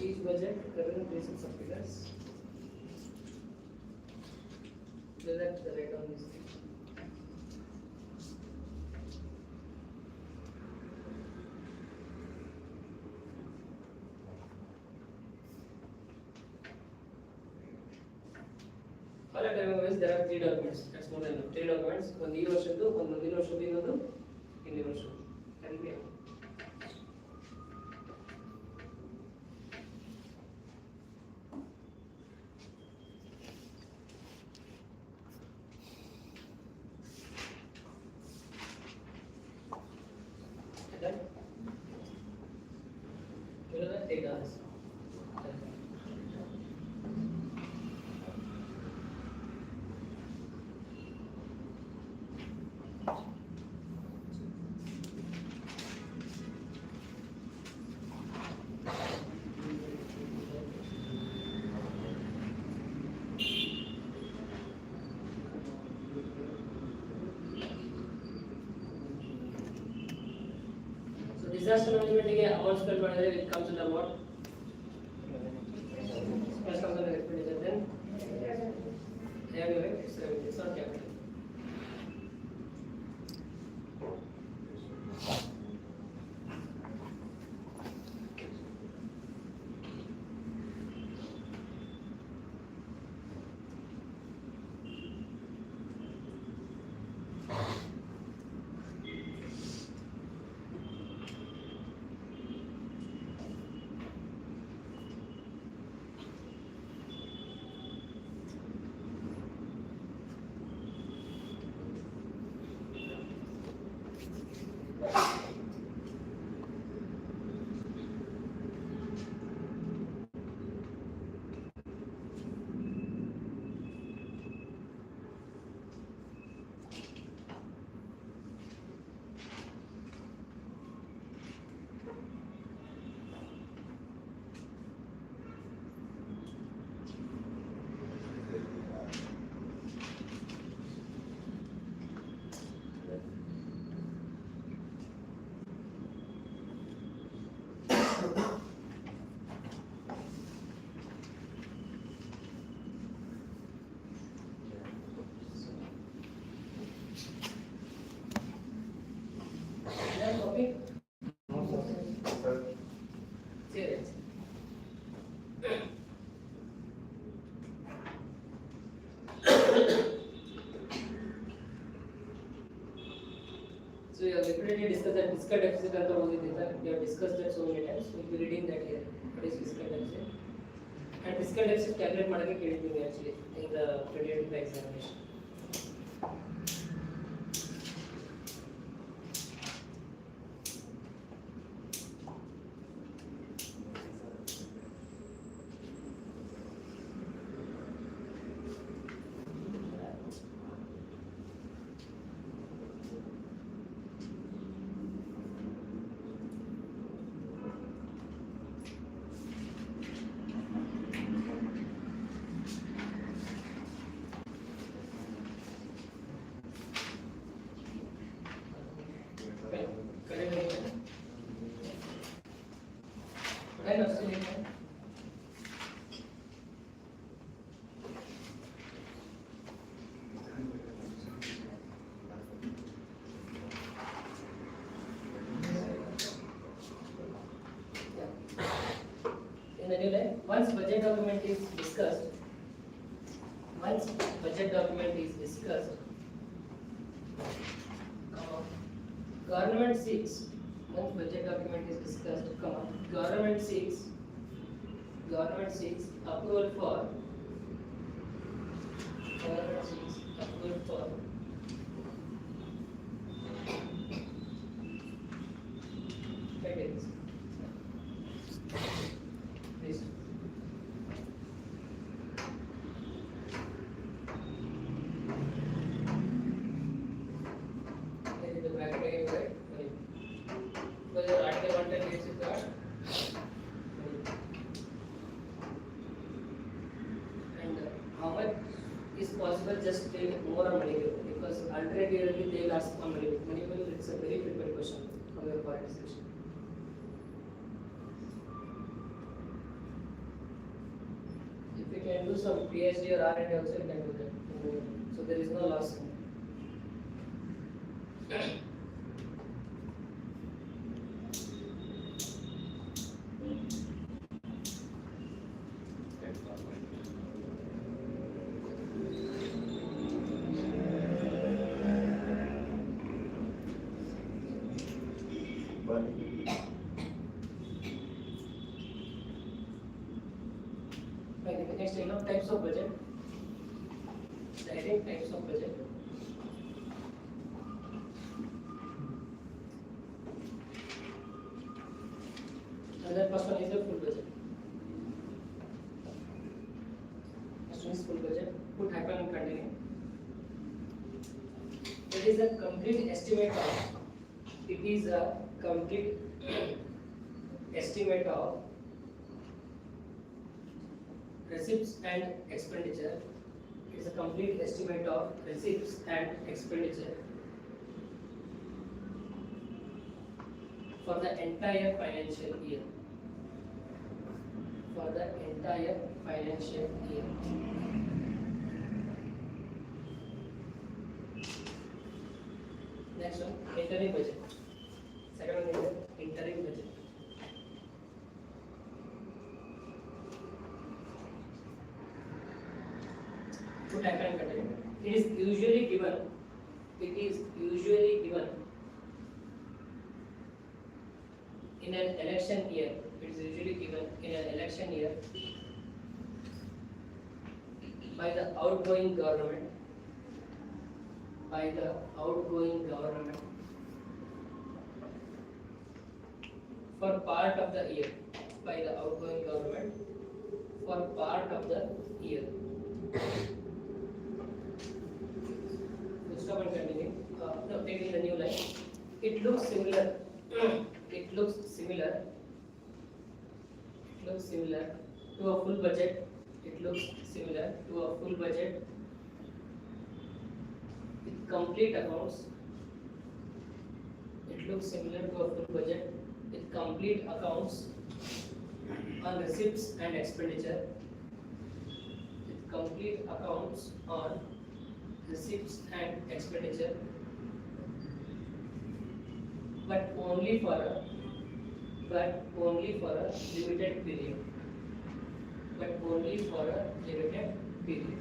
Each budget revenue three sets of figures. So that the write on this. All at times there are three documents. That's more than enough. Three documents. One year should do, one year should be no, in year should. That will be enough. Done. Below that, take ours. Disaster management ಗೆ amount spent ಮಾಡಿದ್ರೆ it comes under what? First comes under expenditure, then revenue, right? It's not capital. So you have repeatedly discussed that fiscal deficit ಅಂತ ಓದಿದ್ದೀರಾ. You have discussed that so many times. We'll be reading that here. What is fiscal deficit? And fiscal deficit calculate ಮಾಡಕ್ಕೆ ಕೇಳಿದ್ದೀವಿ actually in the 2025 examination. Once budget document is discussed, government seeks, once budget document is discussed, government seeks approval for please. The bracket again, right? So your article 110 is that, and how much is possible, just take more on money bill, because alternatively they will ask on money bill. Money bill, it's a very frequent question from your participation. If you can do some PhD or R&D also, you can do that. So there is no loss. Next, types of budget. Writing types of budget. And then first one is the full budget. First one is full budget. Put hyphen and continue. It is a complete estimate of. It is a complete estimate of receipts and expenditure. It is a complete estimate of receipts and expenditure for the entire financial year. For the entire financial year. Next one, interim budget. Second one is the interim budget. Put hyphen and continue. It is usually given. It is usually given in an election year. It is usually given in an election year by the outgoing government. By the outgoing government for part of the year. By the outgoing government for part of the year. Stop and continue. No, taking the new line. It looks similar. It looks similar. It looks similar to a full budget. It looks similar to a full budget with complete accounts. It looks similar to a full budget with complete accounts on receipts and expenditure. With complete accounts on receipts and expenditure, but only for a limited period. But only for a limited period.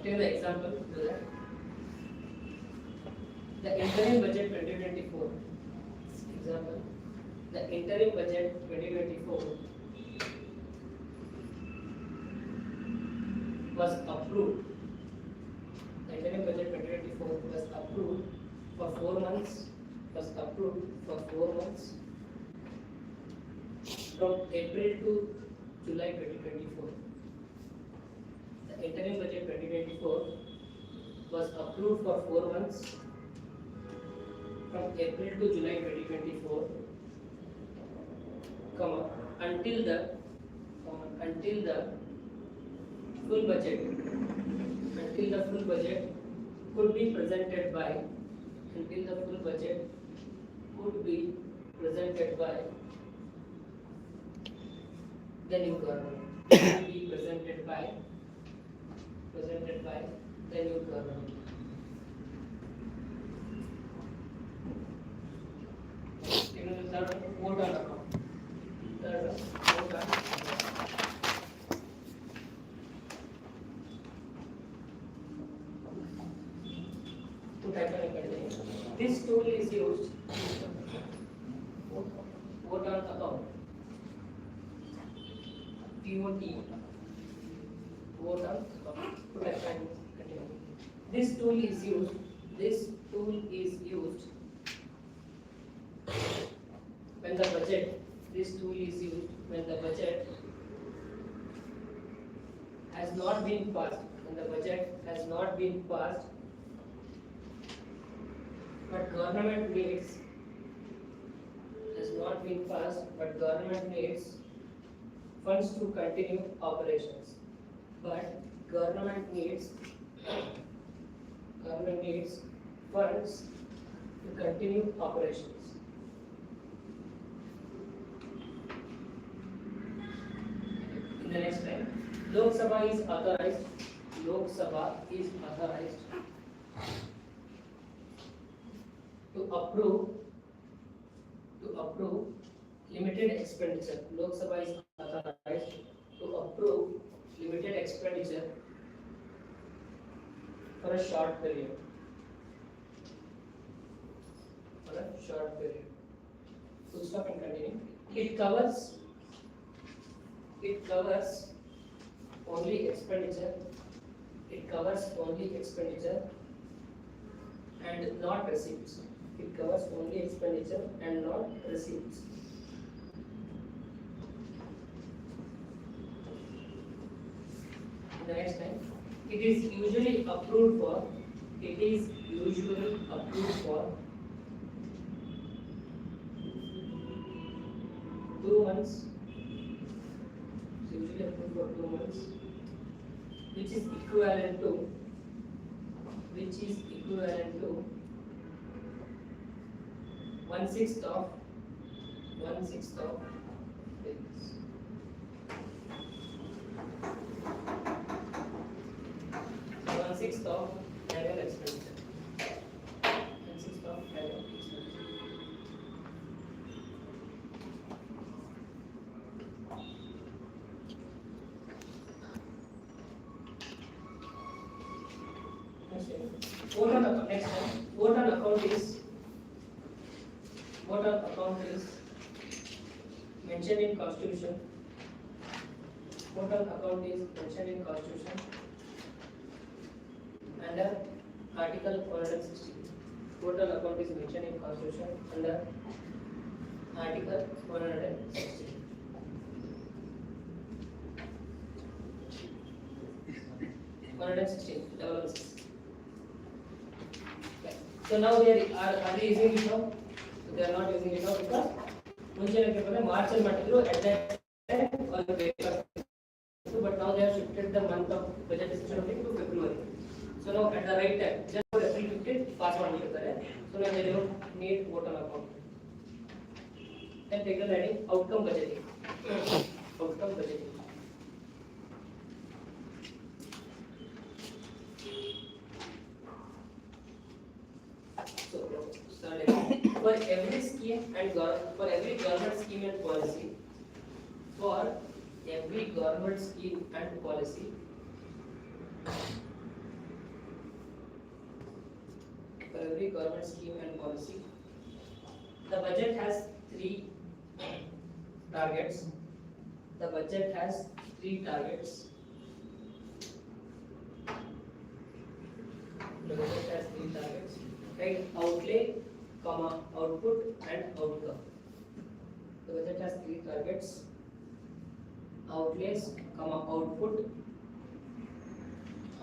Take the example. Do that. The interim budget 2024. Example. The interim budget 2024 was approved. The interim budget 2024 was approved for 4 months. Was approved for 4 months from April to July 2024. The interim budget 2024 was approved for 4 months from April to July 2024, until the full budget could be presented by the new government. Could be presented by the new government. Vote on account. Vote on. This tool is used. Vote on account. POT. Vote on account. This tool is used. When the budget. This tool is used when the budget has not been passed. When the budget has not been passed, but government needs funds to continue operations. But government needs funds to continue operations. In the next line, Lok Sabha is authorized to approve limited expenditure. Lok Sabha is authorized to approve limited expenditure for a short period. Full stop and continue. It covers only expenditure. And not receipts. It covers only expenditure and not receipts. In the next line, it is usually approved for 2 months. It's usually approved for 2 months, which is equivalent to 1/6 of this. So 1/6 of annual expenditure. 1/6 of annual expenditure. Vote on account. Next time, vote on account is mentioned in Constitution. Vote on account is mentioned in Constitution under Article 160. Vote on account is mentioned in Constitution under Article 160. So now are they using it now? So they are not using it now because March and April at that time all the papers. But now they have shifted the month of budget discussion to February. So now at the right time, just for April 15th, pass on. So now they don't need vote on account. Then take the heading outcome budgeting. Outcome budgeting. For every scheme and for every government scheme and policy, every government scheme and policy. The budget has three targets. The budget has three targets. The budget has three targets. Right? Outlay, comma, output and outcome. The budget has three targets. Outlays, comma, output.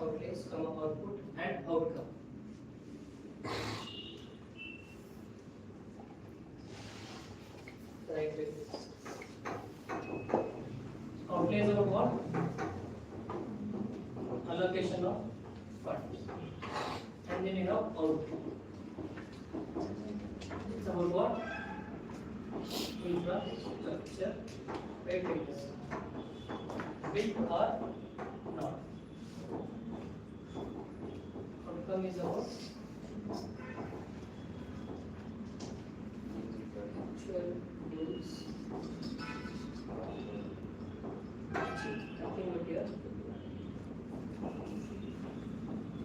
Outlays, comma, output and outcome. Right with this. Outlays about what? Allocation of funds. And then you have output. It's about what? Infrastructure. Right with this. Built or not. Outcome is about actual goals. Nothing but here.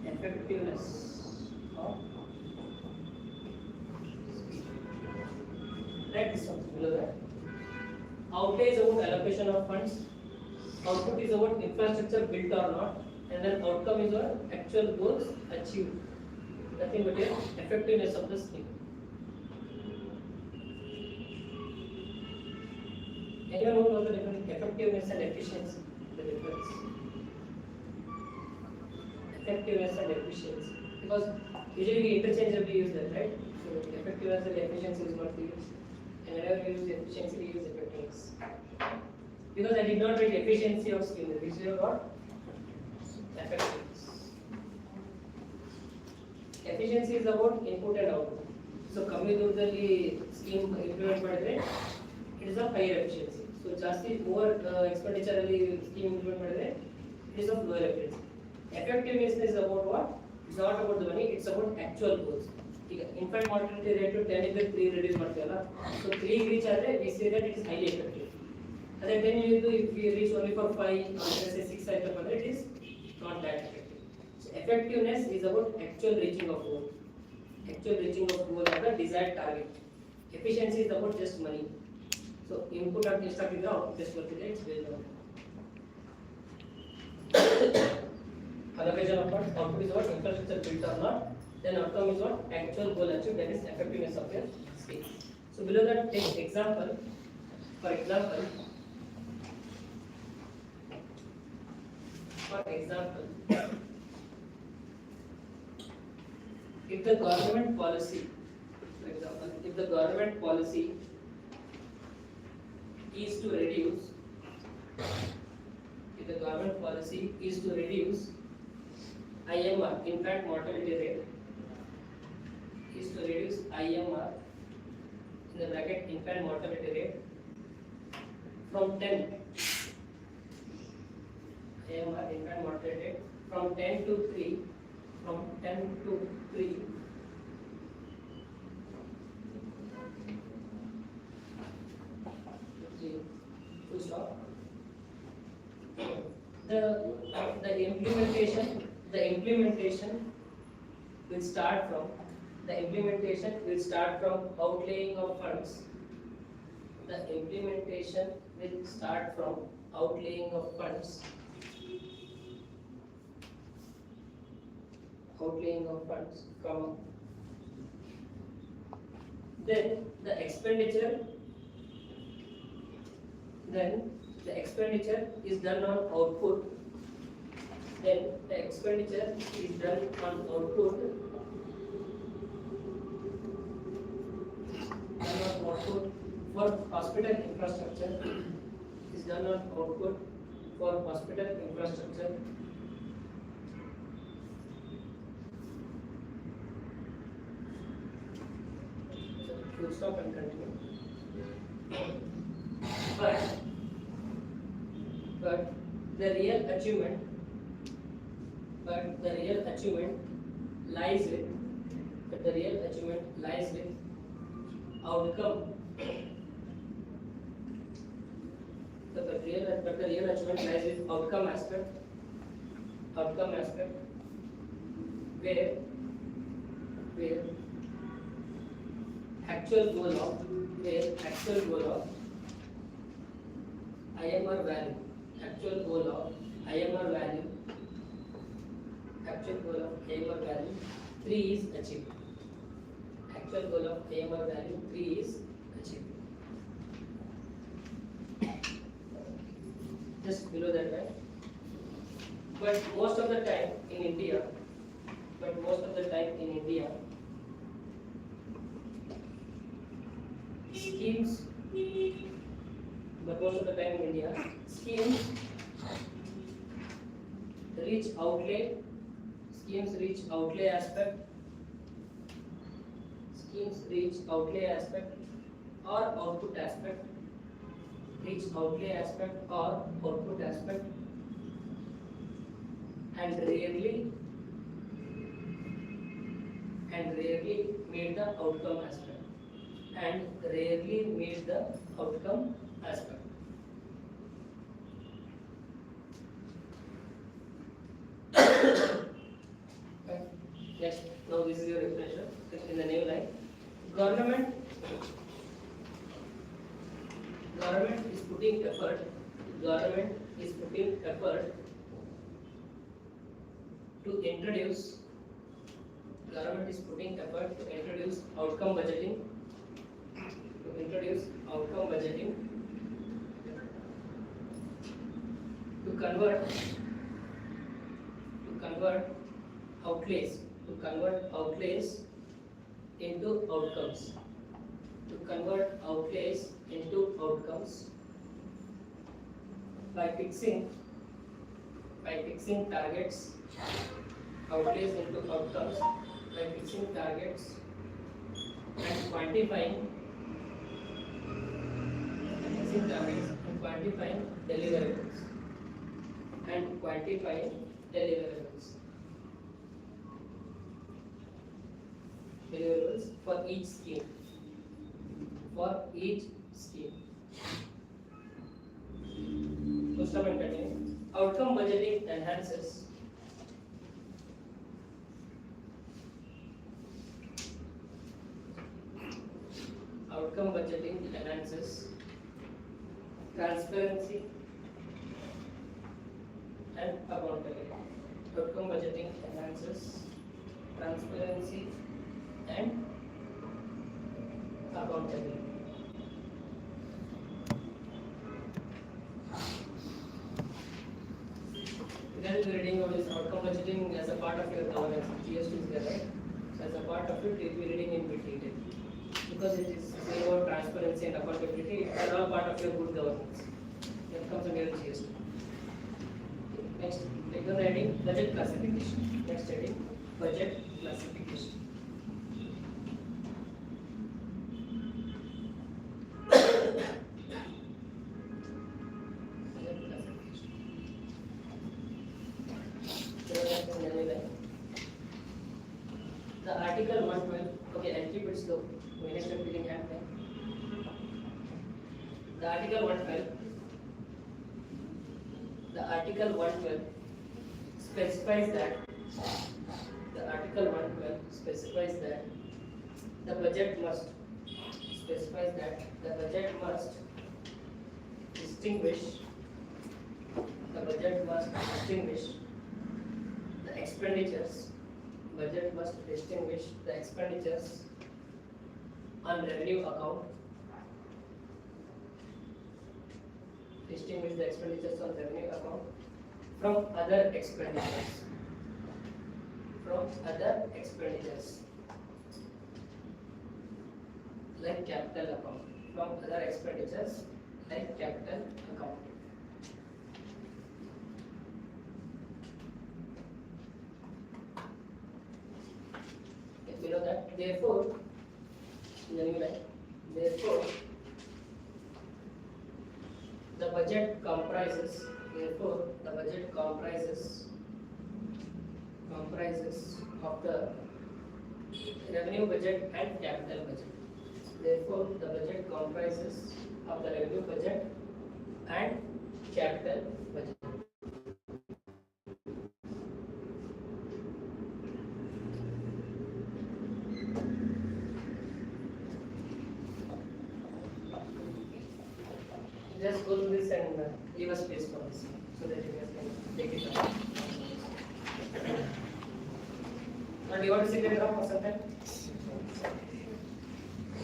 Effectiveness of speed. Write this one below that. Outlay is about allocation of funds. Output is about infrastructure built or not, and then outcome is about actual goals achieved. Nothing but here effectiveness of the scheme. Anyone who knows the difference? Effectiveness and efficiency. The difference. Effectiveness and efficiency. Because usually we interchangeably use that, right? So effectiveness and efficiency is what we use. And whenever we use efficiency, we use effectiveness. Because I did not write efficiency of scheme, we said what? Effectiveness. Efficiency is about input and output. So ಕಮ್ಮಿ ದೂರದಲ್ಲಿ scheme implement ಮಾಡಿದ್ರೆ it is of higher efficiency. So ಜಾಸ್ತಿ more expenditure ಅಲ್ಲಿ scheme implement ಮಾಡಿದ್ರೆ it is of lower efficiency. Effectiveness is about what? It's not about the money, it's about actual goals. ಈಗ infant mortality rate to 10 ಇದ್ರೆ 3 reduce ಮಾಡ್ತೀವಲ್ಲ, so 3 reach ಆದರೆ we say that it is highly effective. Other than you do, if you reach only for 5 or let's say 6 items, it is not that effective. So effectiveness is about actual reaching of goal. Actual reaching of goal of the desired target. Efficiency is about just money. So input and just just what it is based on. Allocation of funds, output is what infrastructure built or not. Then outcome is what actual goal achieved, that is effectiveness of your scheme. So below that, take example. For example, if the government policy, for example, if the government policy is to reduce, IMR, infant mortality rate, is to reduce IMR, in the bracket infant mortality rate, from 10. IMR, infant mortality rate, from 10 to 3, from 10 to 3. Full stop. The implementation will start from outlaying of funds. The implementation will start from outlaying of funds. Outlaying of funds, comma. Then the expenditure is done on output. Then the expenditure is done on output. For hospital infrastructure is done on output for hospital infrastructure. Full stop and continue. But the real achievement lies with outcome. But the real achievement lies with outcome aspect. Where actual goal of IMR value, actual goal of IMR value 3 is achieved. Actual goal of IMR value 3 is achieved. Just below that, right? But most of the time in India, schemes reach outlay aspect, or output aspect, and rarely meet the outcome aspect, Okay. Next, now this is your refresher in the new line. Government is putting effort to introduce outcome budgeting, to convert outlays into outcomes, by fixing targets, outlays into outcomes by fixing targets and quantifying deliverables for each scheme. So stop and continue. Outcome budgeting enhances transparency and accountability. Outcome budgeting enhances transparency and accountability. Then we are reading about this outcome budgeting as a part of your governance. GS2 is there, right? So as a part of it, we will be reading in bit detail. Because it is about transparency and accountability, they are all part of your good governance. That comes under GS2. Next, take on the heading budget classification. Next heading, budget classification. The article 112, okay, I'll keep it slow. We next time filling hand time. The article 112 specifies that the budget must distinguish the expenditures. Budget must distinguish the expenditures on revenue account. From other expenditures. Like capital account. Below that, therefore, in the new line, the budget comprises of the revenue budget and capital budget. Therefore, the budget comprises of the revenue budget and capital budget. go through this and leave a space for this so that you guys can take it out. Now, do you want to sit in now for some time?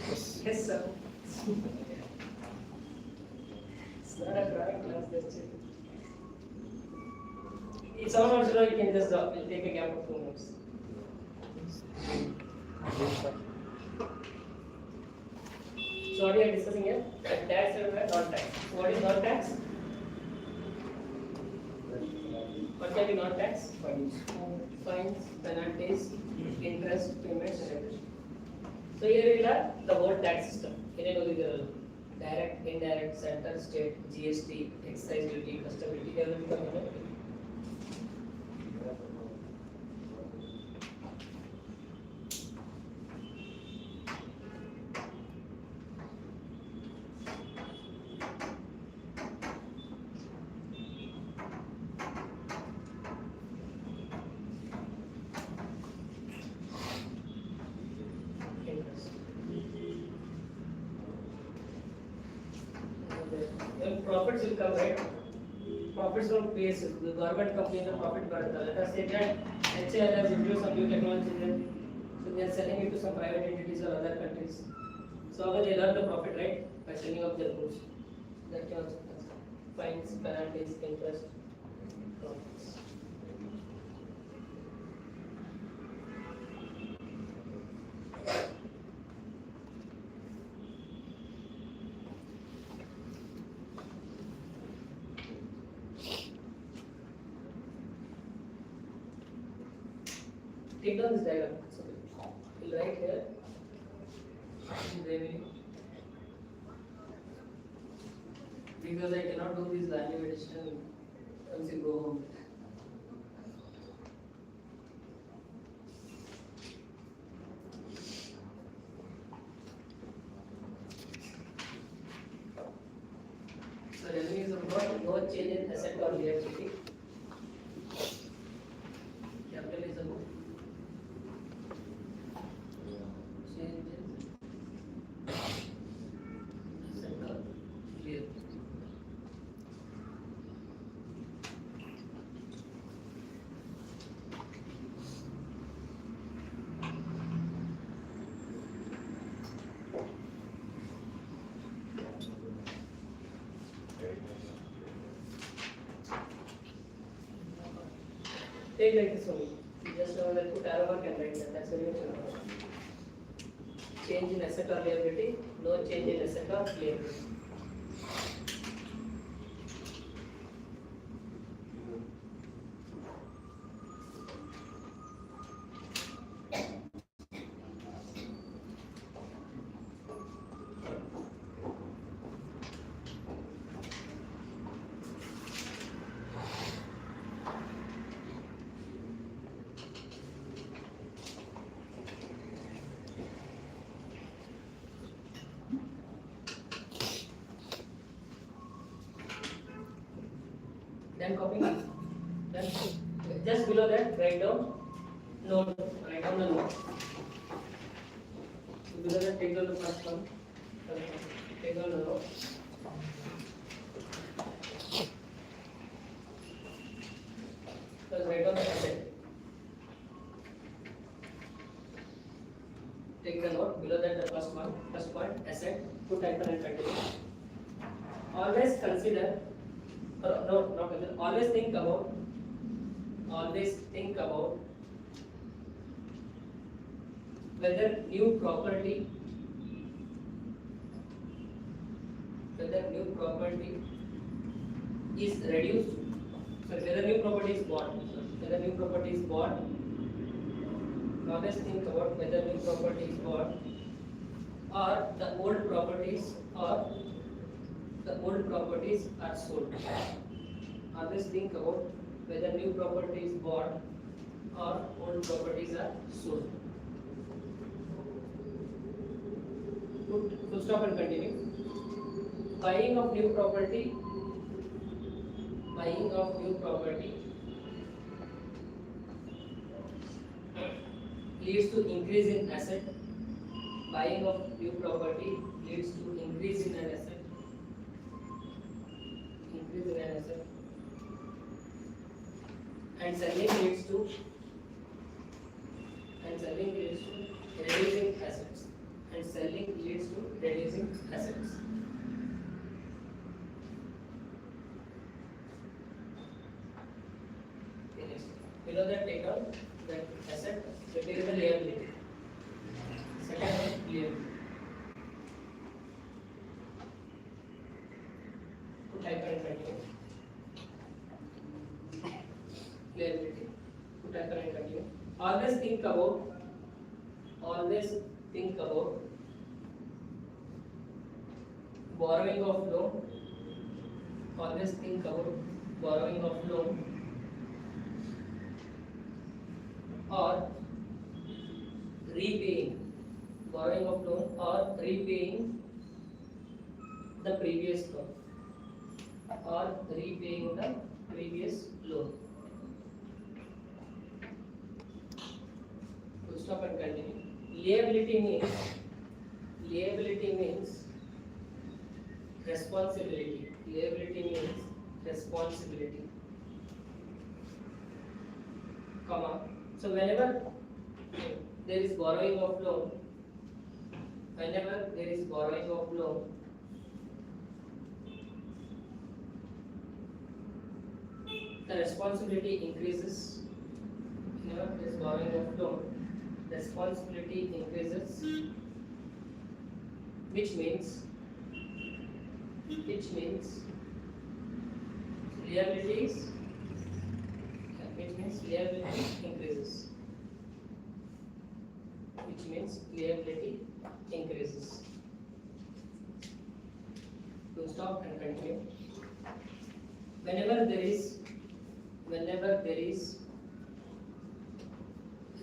Yes, sir. It's not a drawing class, that's it. If someone wants to know, you can just drop. We'll take a gap of 2 minutes. So what we are discussing here? Tax and non-tax. What is non-tax? What can be non-tax? Fines, penalties, interest, payments, and everything. So here we have the whole tax system. Here you know the direct, indirect, center, state, GST, excise duty, custom duty, everything. Profits will come, right? Profits from PS, the government company, the profit brought. Let us say that HCL has introduced some new technology there, so they are selling it to some private entities or other countries. So how they earn the profit, right? By selling off their goods. That can also concern. Fines, penalties, interest, profits. Take down this diagram. So we'll write here revenue, because I cannot do this value addition once you go home. So revenue is about no change in asset or liability. Capital is about take like this only. You just put arrow mark and write that. That's very much important. Change in asset or liability, no change in asset or liability. Then copy. Then just below that, write down note. Write down the note. So below that, take down the first one. Take down the note. First, write down the asset. Take the note. Below that, the first one. First point, asset. Put hyphen and continue. Always consider. No, not consider. Always think about whether new property is reduced, sorry, whether new property is bought, always think about whether new property is bought or the old properties are sold. Always think about whether new property is bought or old properties are sold. Put full stop and continue. Buying of new property leads to increase in asset. Buying of new property leads to increase in an asset. an asset, and selling leads to reducing assets, and selling leads to reducing assets. Okay, next. Below that, take out that asset, so take the liability. Second one, liability. Put hyphen and continue. Liability. Put hyphen and continue. Always think about borrowing of loan. Always think about borrowing of loan or repaying the previous loan Full stop and continue. Liability means responsibility. Comma. So whenever there is borrowing of loan, the responsibility increases. Whenever there is borrowing of loan, responsibility increases, which means liability increases. To stop and continue. Whenever there is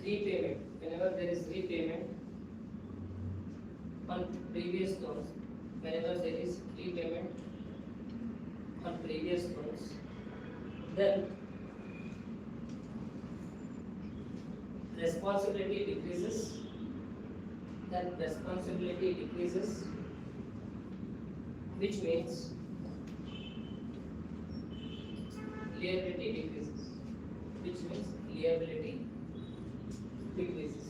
repayment on previous loans, then responsibility decreases, which means liability decreases.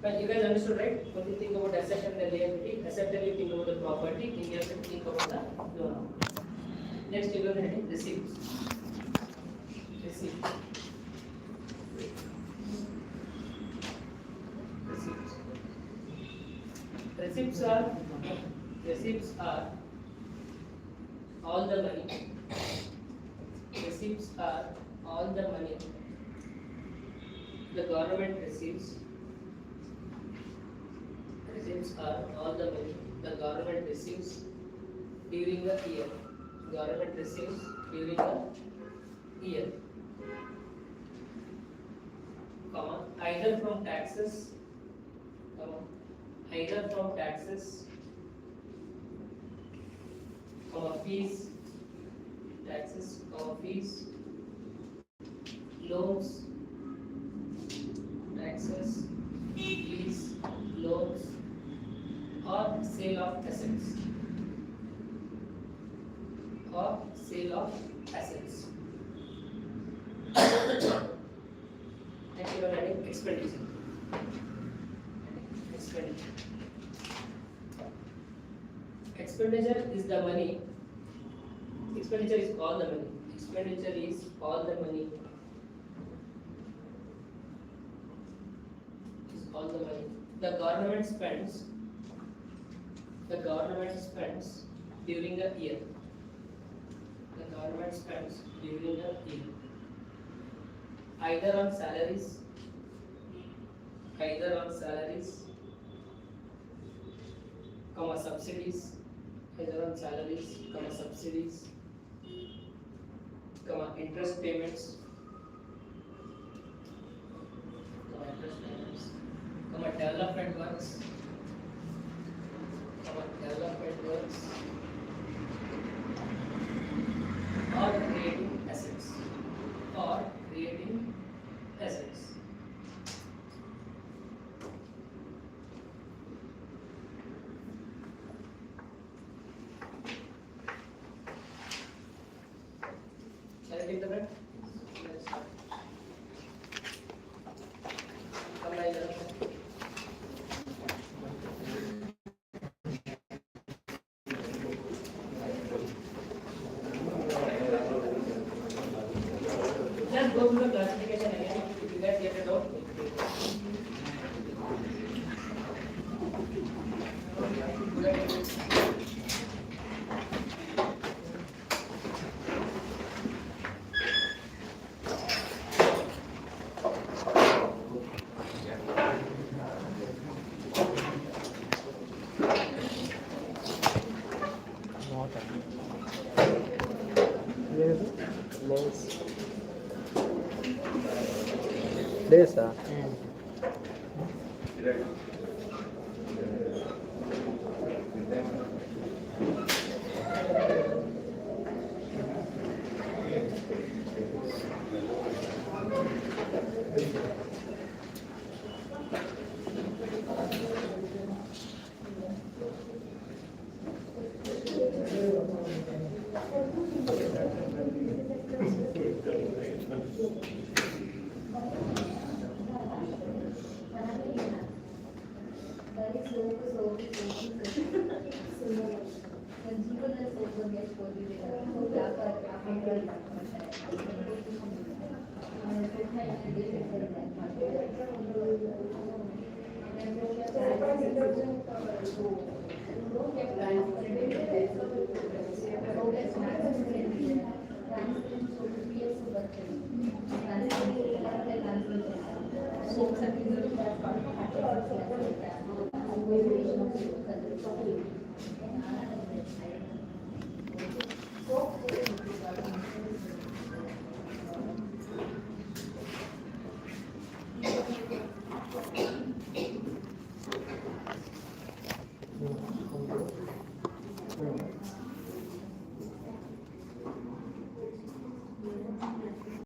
Well, you guys understood, right? When you think about asset and the liability, asset, then you think about the property, then you have to think about the loan. Next, you will heading receipts. Receipts are all the money. The government receives. During the year. Either from taxes, fees, loans, or sale of assets. Next, you are adding expenditure. Expenditure is the money. Expenditure is all the money. The government spends during the year. Either on salaries, subsidies, interest payments, development works, or creating assets. ಡೇಸಾ